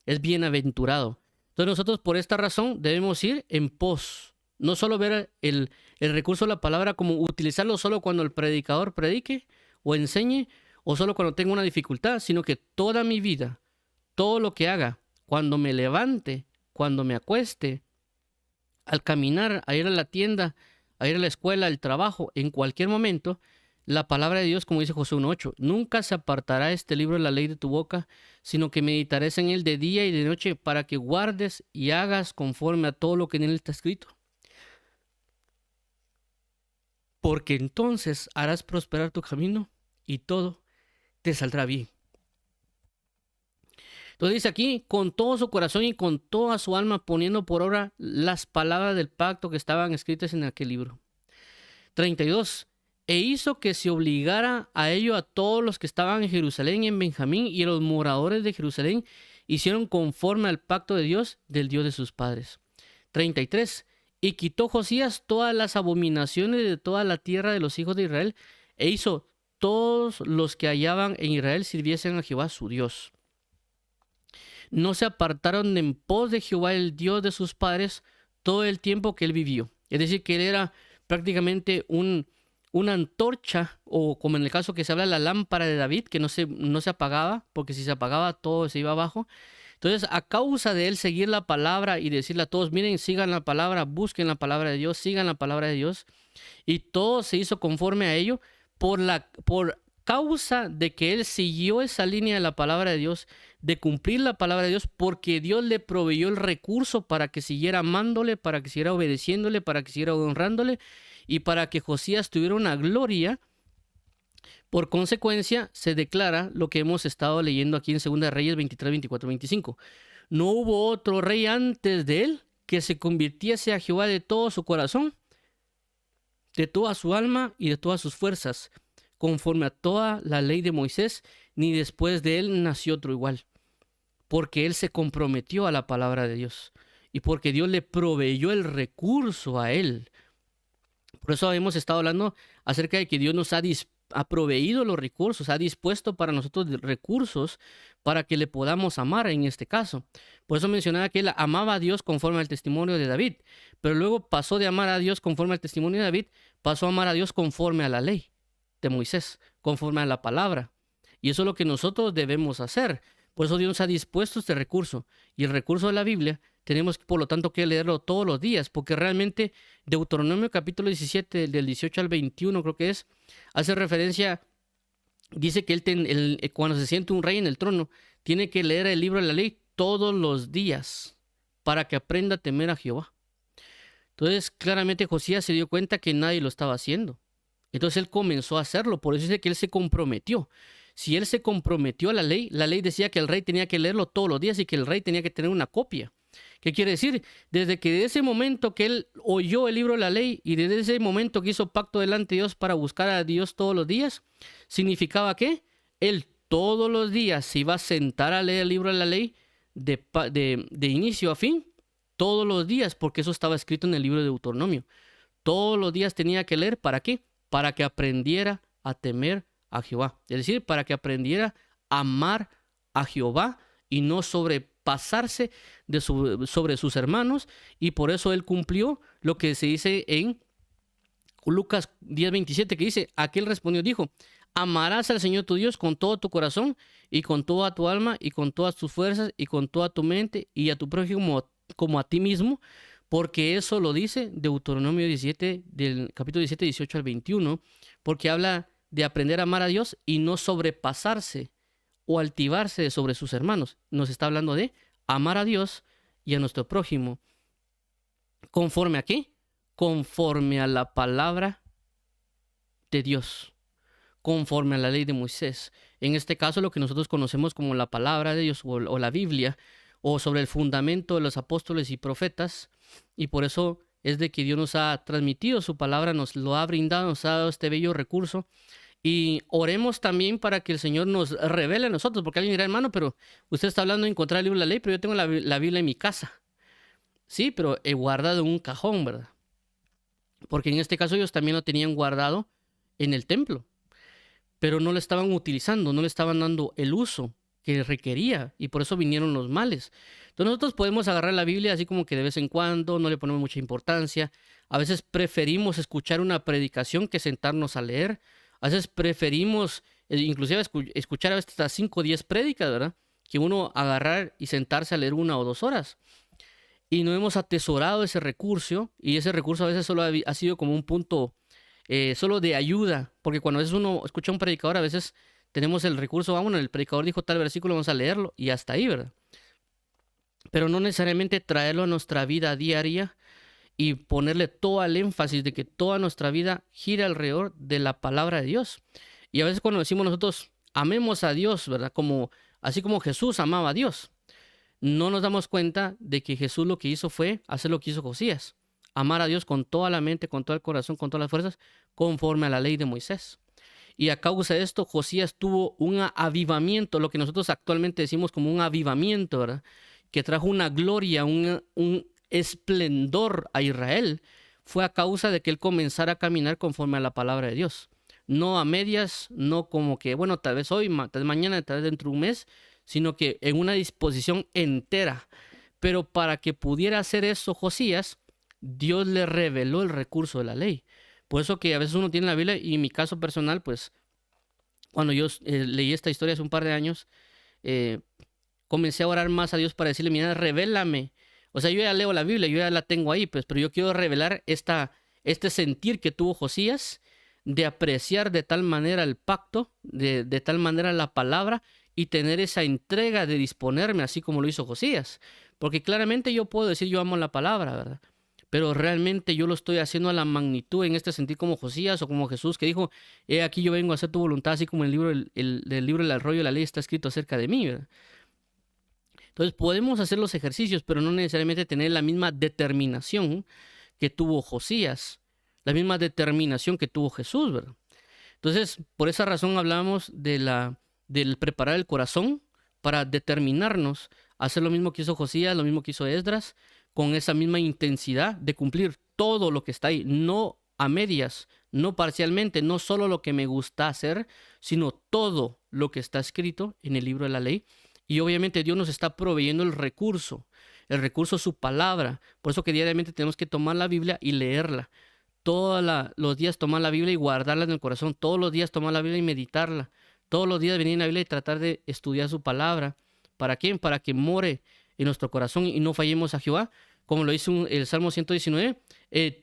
Es bienaventurado. Entonces nosotros por esta razón debemos ir en pos. No solo ver el recurso de la palabra como utilizarlo solo cuando el predicador predique o enseñe, o solo cuando tengo una dificultad, sino que toda mi vida, todo lo que haga, cuando me levante, cuando me acueste, al caminar, a ir a la tienda, a ir a la escuela, al trabajo, en cualquier momento, la palabra de Dios, como dice Josué 1:8, nunca se apartará este libro de la ley de tu boca, sino que meditarás en él de día y de noche para que guardes y hagas conforme a todo lo que en él está escrito. Porque entonces harás prosperar tu camino y todo te saldrá bien. Entonces dice aquí, con todo su corazón y con toda su alma, poniendo por obra las palabras del pacto que estaban escritas en aquel libro. 32. E hizo que se obligara a ello a todos los que estaban en Jerusalén y en Benjamín, y los moradores de Jerusalén hicieron conforme al pacto de Dios, del Dios de sus padres. 33. Y quitó Josías todas las abominaciones de toda la tierra de los hijos de Israel, e hizo todos los que hallaban en Israel sirviesen a Jehová su Dios. No se apartaron en pos de Jehová, el Dios de sus padres, todo el tiempo que él vivió. Es decir, que él era prácticamente una antorcha, o como en el caso que se habla, la lámpara de David, que no se apagaba, porque si se apagaba todo se iba abajo. Entonces, a causa de él seguir la palabra y decirle a todos, miren, sigan la palabra, busquen la palabra de Dios, sigan la palabra de Dios, y todo se hizo conforme a ello, por causa de que él siguió esa línea de la palabra de Dios, de cumplir la palabra de Dios, porque Dios le proveyó el recurso para que siguiera amándole, para que siguiera obedeciéndole, para que siguiera honrándole, y para que Josías tuviera una gloria. Por consecuencia, se declara lo que hemos estado leyendo aquí en 2 Reyes 23, 24, 25. No hubo otro rey antes de él que se convirtiese a Jehová de todo su corazón, de toda su alma y de todas sus fuerzas, conforme a toda la ley de Moisés, ni después de él nació otro igual, porque él se comprometió a la palabra de Dios y porque Dios le proveyó el recurso a él. Por eso hemos estado hablando acerca de que Dios nos ha proveído los recursos, ha dispuesto para nosotros recursos para que le podamos amar en este caso. Por eso mencionaba que él amaba a Dios conforme al testimonio de David, pero luego pasó de amar a Dios conforme al testimonio de David, pasó a amar a Dios conforme a la ley de Moisés, conforme a la palabra. Y eso es lo que nosotros debemos hacer. Por eso Dios nos ha dispuesto este recurso. Y el recurso de la Biblia tenemos, por lo tanto, que leerlo todos los días, porque realmente Deuteronomio capítulo 17, del 18 al 21, creo que es, hace referencia, dice que cuando se siente un rey en el trono, tiene que leer el libro de la ley todos los días para que aprenda a temer a Jehová. Entonces, claramente Josías se dio cuenta que nadie lo estaba haciendo. Entonces él comenzó a hacerlo, por eso dice que él se comprometió. Si él se comprometió a la ley decía que el rey tenía que leerlo todos los días y que el rey tenía que tener una copia. ¿Qué quiere decir? Desde que de ese momento que él oyó el libro de la ley y desde ese momento que hizo pacto delante de Dios para buscar a Dios todos los días, significaba que él todos los días se iba a sentar a leer el libro de la ley de inicio a fin, todos los días, porque eso estaba escrito en el libro de Deuteronomio. Todos los días tenía que leer, ¿para qué? Para que aprendiera a temer a Jehová. Es decir, para que aprendiera a amar a Jehová y no sobrepasarse sobre sus hermanos. Y por eso él cumplió lo que se dice en Lucas 10:27, que dice, aquel respondió, dijo, amarás al Señor tu Dios con todo tu corazón y con toda tu alma y con todas tus fuerzas y con toda tu mente y a tu prójimo como a ti mismo, porque eso lo dice Deuteronomio 17, del capítulo 17, 18 al 21, porque habla de aprender a amar a Dios y no sobrepasarse o altivarse sobre sus hermanos. Nos está hablando de amar a Dios y a nuestro prójimo. ¿Conforme a qué? Conforme a la palabra de Dios, conforme a la ley de Moisés. En este caso, lo que nosotros conocemos como la palabra de Dios o la Biblia, o sobre el fundamento de los apóstoles y profetas, y por eso es de que Dios nos ha transmitido su palabra, nos lo ha brindado, nos ha dado este bello recurso. Y oremos también para que el Señor nos revele a nosotros, porque alguien dirá, hermano, pero usted está hablando de encontrar el libro de la ley, pero yo tengo la Biblia en mi casa. Sí, pero he guardado en un cajón, ¿verdad? Porque en este caso ellos también lo tenían guardado en el templo, pero no lo estaban utilizando, no le estaban dando el uso que requería, y por eso vinieron los males. Entonces nosotros podemos agarrar la Biblia así como que de vez en cuando, no le ponemos mucha importancia. A veces preferimos escuchar una predicación que sentarnos a leer. A veces preferimos inclusive escuchar a veces hasta 5 o 10 prédicas, ¿verdad? Que uno agarrar y sentarse a leer 1 o 2 horas. Y no hemos atesorado ese recurso, y ese recurso a veces solo ha sido como un punto solo de ayuda, porque cuando a veces uno escucha a un predicador, a veces tenemos el recurso, bueno, el predicador dijo tal versículo, vamos a leerlo, y hasta ahí, ¿verdad? Pero no necesariamente traerlo a nuestra vida diaria y ponerle todo el énfasis de que toda nuestra vida gira alrededor de la palabra de Dios. Y a veces cuando decimos nosotros, amemos a Dios, ¿verdad? Así como Jesús amaba a Dios, no nos damos cuenta de que Jesús lo que hizo fue hacer lo que hizo Josías, amar a Dios con toda la mente, con todo el corazón, con todas las fuerzas, conforme a la ley de Moisés. Y a causa de esto, Josías tuvo un avivamiento, lo que nosotros actualmente decimos como un avivamiento, ¿verdad? Que trajo una gloria, un esplendor a Israel. Fue a causa de que él comenzara a caminar conforme a la palabra de Dios. No a medias, no como que, bueno, tal vez hoy, tal vez mañana, tal vez dentro de un mes, sino que en una disposición entera. Pero para que pudiera hacer eso Josías, Dios le reveló el recurso de la ley. Por eso que a veces uno tiene la Biblia, y en mi caso personal, pues cuando yo leí esta historia hace un par de años, eh, comencé a orar más a Dios para decirle, mira, revélame. O sea, yo ya leo la Biblia, yo ya la tengo ahí, pues, pero yo quiero revelar este sentir que tuvo Josías de apreciar de tal manera el pacto, de tal manera la palabra, y tener esa entrega de disponerme así como lo hizo Josías. Porque claramente yo puedo decir yo amo la palabra, ¿verdad? Pero realmente yo lo estoy haciendo a la magnitud en este sentir como Josías o como Jesús que dijo, he aquí yo vengo a hacer tu voluntad, así como el libro, del libro del rollo de la ley está escrito acerca de mí, ¿verdad? Entonces podemos hacer los ejercicios, pero no necesariamente tener la misma determinación que tuvo Josías, la misma determinación que tuvo Jesús, ¿verdad? Entonces, por esa razón hablamos del preparar el corazón para determinarnos a hacer lo mismo que hizo Josías, lo mismo que hizo Esdras, con esa misma intensidad de cumplir todo lo que está ahí, no a medias, no parcialmente, no solo lo que me gusta hacer, sino todo lo que está escrito en el libro de la ley. Y obviamente Dios nos está proveyendo el recurso su palabra. Por eso que diariamente tenemos que tomar la Biblia y leerla. Todos los días tomar la Biblia y guardarla en el corazón. Todos los días tomar la Biblia y meditarla. Todos los días venir en la Biblia y tratar de estudiar su palabra. ¿Para quién? Para que more en nuestro corazón y no fallemos a Jehová. Como lo dice el Salmo 119,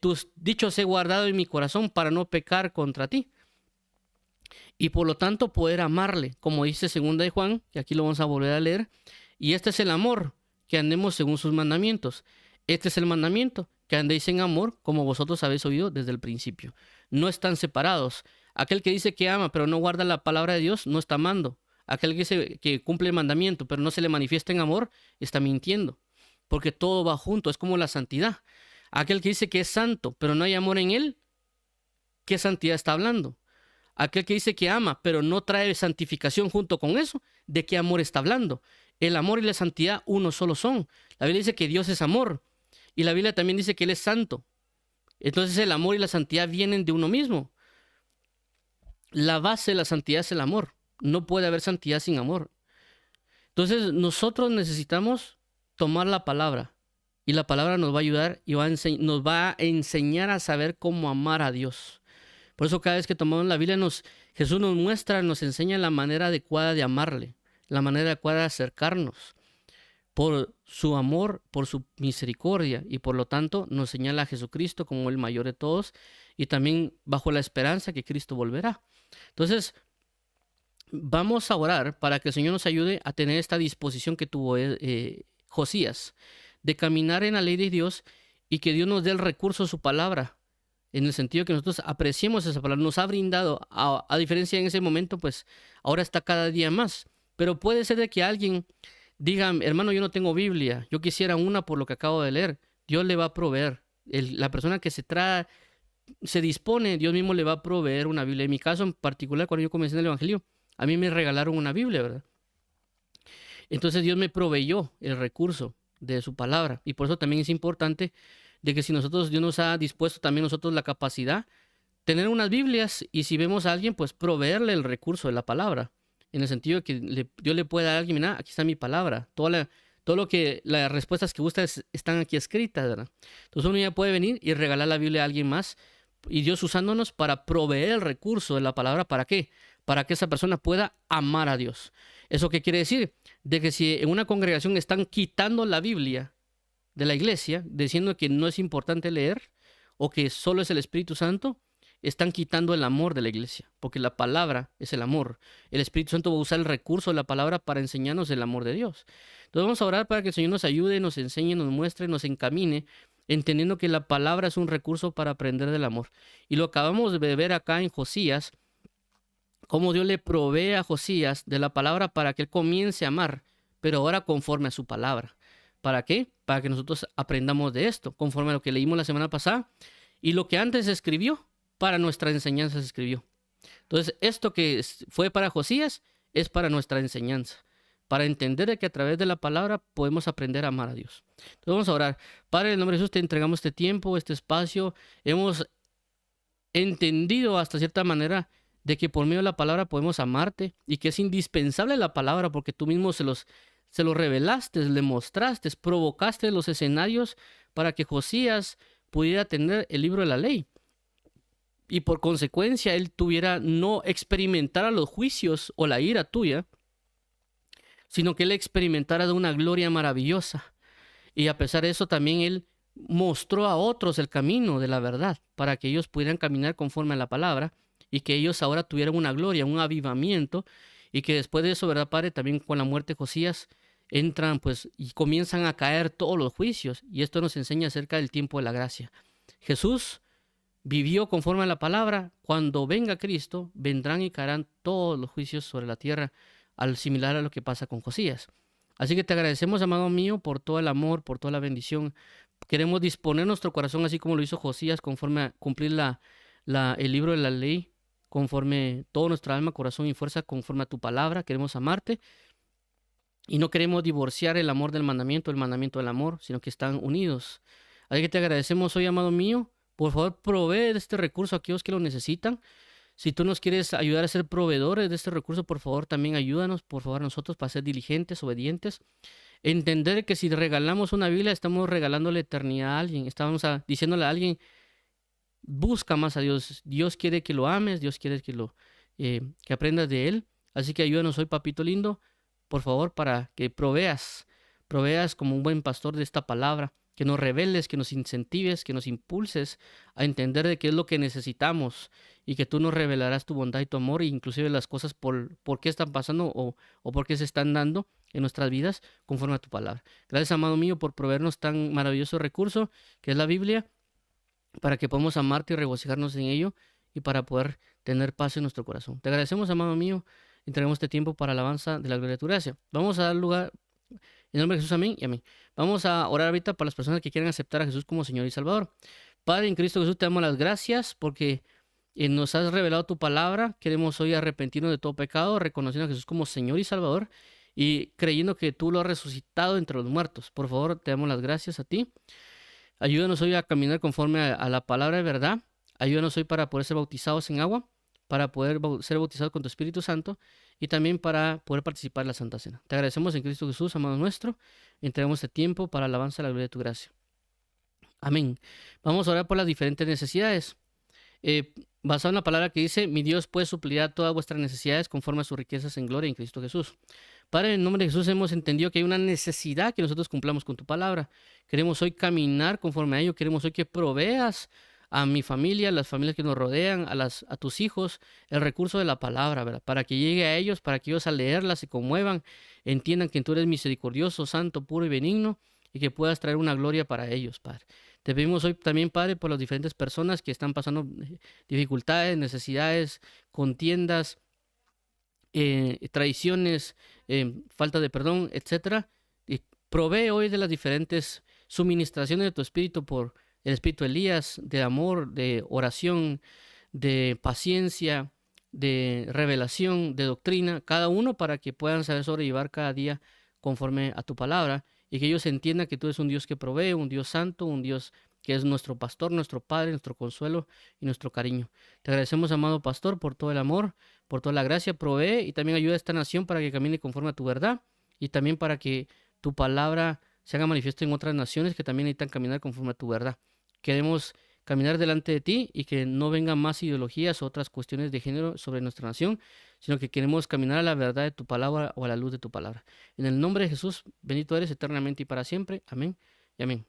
tus dichos he guardado en mi corazón para no pecar contra ti. Y por lo tanto poder amarle, como dice 2 de Juan, que aquí lo vamos a volver a leer. Y este es el amor, que andemos según sus mandamientos. Este es el mandamiento, que andéis en amor, como vosotros habéis oído desde el principio. No están separados. Aquel que dice que ama, pero no guarda la palabra de Dios, no está amando. Aquel que dice que cumple el mandamiento, pero no se le manifiesta en amor, está mintiendo. Porque todo va junto, es como la santidad. Aquel que dice que es santo, pero no hay amor en él, ¿qué santidad está hablando? Aquel que dice que ama, pero no trae santificación junto con eso, ¿de qué amor está hablando? El amor y la santidad uno solo son. La Biblia dice que Dios es amor. Y la Biblia también dice que Él es santo. Entonces el amor y la santidad vienen de uno mismo. La base de la santidad es el amor. No puede haber santidad sin amor. Entonces nosotros necesitamos tomar la palabra. Y la palabra nos va a ayudar y nos va a enseñar a saber cómo amar a Dios. Por eso cada vez que tomamos la Biblia, Jesús nos muestra, nos enseña la manera adecuada de amarle, la manera adecuada de acercarnos, por su amor, por su misericordia, y por lo tanto nos señala a Jesucristo como el mayor de todos, y también bajo la esperanza que Cristo volverá. Entonces, vamos a orar para que el Señor nos ayude a tener esta disposición que tuvo Josías, de caminar en la ley de Dios y que Dios nos dé el recurso de su palabra, en el sentido que nosotros apreciemos esa palabra. Nos ha brindado, a diferencia en ese momento, pues ahora está cada día más. Pero puede ser de que alguien diga, hermano, yo no tengo Biblia, yo quisiera una por lo que acabo de leer. Dios le va a proveer. La persona que se dispone, Dios mismo le va a proveer una Biblia. En mi caso en particular, cuando yo comencé en el Evangelio, a mí me regalaron una Biblia, ¿verdad? Entonces Dios me proveyó el recurso de su palabra. Y por eso también es importante de que si Dios nos ha dispuesto también nosotros la capacidad, tener unas Biblias, y si vemos a alguien, pues proveerle el recurso de la palabra, en el sentido de que Dios le pueda dar a alguien, mira, aquí está mi palabra, todo lo que las respuestas que gusta están aquí escritas, ¿verdad? Entonces uno ya puede venir y regalar la Biblia a alguien más, y Dios usándonos para proveer el recurso de la palabra. ¿Para qué? Para que esa persona pueda amar a Dios. ¿Eso qué quiere decir? De que si en una congregación están quitando la Biblia de la iglesia, diciendo que no es importante leer o que solo es el Espíritu Santo, están quitando el amor de la iglesia, porque la palabra es el amor. El Espíritu Santo va a usar el recurso de la palabra para enseñarnos el amor de Dios. Entonces vamos a orar para que el Señor nos ayude, nos enseñe, nos muestre, nos encamine, entendiendo que la palabra es un recurso para aprender del amor. Y lo acabamos de ver acá en Josías, cómo Dios le provee a Josías de la palabra para que él comience a amar, pero ahora conforme a su palabra. ¿Para qué? Para que nosotros aprendamos de esto, conforme a lo que leímos la semana pasada, y lo que antes se escribió, para nuestra enseñanza se escribió. Entonces, esto que fue para Josías es para nuestra enseñanza, para entender que a través de la palabra podemos aprender a amar a Dios. Entonces vamos a orar. Padre, en el nombre de Jesús te entregamos este tiempo, este espacio. Hemos entendido hasta cierta manera de que por medio de la palabra podemos amarte, y que es indispensable la palabra porque tú mismo se lo revelaste, le mostraste, provocaste los escenarios para que Josías pudiera tener el libro de la ley. Y por consecuencia él tuviera no experimentara los juicios o la ira tuya, sino que él experimentara de una gloria maravillosa. Y a pesar de eso también él mostró a otros el camino de la verdad para que ellos pudieran caminar conforme a la palabra y que ellos ahora tuvieran una gloria, un avivamiento, y que después de eso, ¿verdad, Padre? También con la muerte de Josías entran pues y comienzan a caer todos los juicios, y esto nos enseña acerca del tiempo de la gracia. Jesús vivió conforme a la palabra. Cuando venga Cristo, vendrán y caerán todos los juicios sobre la tierra, al similar a lo que pasa con Josías. Así que te agradecemos, amado mío, por todo el amor, por toda la bendición. Queremos disponer nuestro corazón, así como lo hizo Josías, conforme a cumplir el libro de la ley, conforme todo nuestra alma, corazón y fuerza, conforme a tu palabra. Queremos amarte y no queremos divorciar el amor del mandamiento, el mandamiento del amor, sino que están unidos. Así que te agradecemos hoy, amado mío. Por favor, provee de este recurso a aquellos que lo necesitan. Si tú nos quieres ayudar a ser proveedores de este recurso, por favor, también ayúdanos, por favor, a nosotros para ser diligentes, obedientes. Entender que si regalamos una Biblia, estamos regalando la eternidad a alguien. Estamos diciéndole a alguien, busca más a Dios. Dios quiere que lo ames, Dios quiere que aprendas de Él. Así que ayúdanos hoy, papito lindo, por favor, para que proveas como un buen pastor de esta palabra, que nos reveles, que nos incentives, que nos impulses a entender de qué es lo que necesitamos y que tú nos revelarás tu bondad y tu amor, e inclusive las cosas por qué están pasando o por qué se están dando en nuestras vidas conforme a tu palabra. Gracias, amado mío, por proveernos tan maravilloso recurso que es la Biblia, para que podamos amarte y regocijarnos en ello y para poder tener paz en nuestro corazón. Te agradecemos, amado mío, entregamos este tiempo para alabanza de la gloria de tu gracia. Vamos a dar lugar, en el nombre de Jesús, amén y amén. Vamos a orar ahorita para las personas que quieren aceptar a Jesús como Señor y Salvador. Padre, en Cristo Jesús te damos las gracias porque nos has revelado tu palabra. Queremos hoy arrepentirnos de todo pecado, reconociendo a Jesús como Señor y Salvador y creyendo que tú lo has resucitado entre los muertos. Por favor, te damos las gracias a ti. Ayúdanos hoy a caminar conforme a la palabra de verdad. Ayúdanos hoy para poder ser bautizados en agua, para poder ser bautizados con tu Espíritu Santo y también para poder participar en la Santa Cena. Te agradecemos en Cristo Jesús, amado nuestro. Entregamos este tiempo para alabanza a la gloria de tu gracia. Amén. Vamos a orar por las diferentes necesidades. Basado en la palabra que dice, mi Dios puede suplir todas vuestras necesidades conforme a sus riquezas en gloria en Cristo Jesús. Padre, en el nombre de Jesús hemos entendido que hay una necesidad que nosotros cumplamos con tu palabra. Queremos hoy caminar conforme a ello. Queremos hoy que proveas a mi familia, a las familias que nos rodean, a tus hijos, el recurso de la palabra, ¿verdad? Para que llegue a ellos, para que ellos al leerla se conmuevan, entiendan que tú eres misericordioso, santo, puro y benigno, y que puedas traer una gloria para ellos, Padre. Te pedimos hoy también, Padre, por las diferentes personas que están pasando dificultades, necesidades, contiendas, traiciones, falta de perdón, etcétera. Y provee hoy de las diferentes suministraciones de tu Espíritu por el Espíritu de Elías, de amor, de oración, de paciencia, de revelación, de doctrina, cada uno para que puedan saber sobrellevar cada día conforme a tu palabra y que ellos entiendan que tú eres un Dios que provee, un Dios santo, un Dios que es nuestro pastor, nuestro Padre, nuestro consuelo y nuestro cariño. Te agradecemos, amado pastor, por todo el amor, por toda la gracia. Provee y también ayuda a esta nación para que camine conforme a tu verdad y también para que tu palabra se haga manifiesto en otras naciones que también necesitan caminar conforme a tu verdad. Queremos caminar delante de ti y que no vengan más ideologías o otras cuestiones de género sobre nuestra nación, sino que queremos caminar a la verdad de tu palabra o a la luz de tu palabra. En el nombre de Jesús, bendito eres eternamente y para siempre. Amén y amén.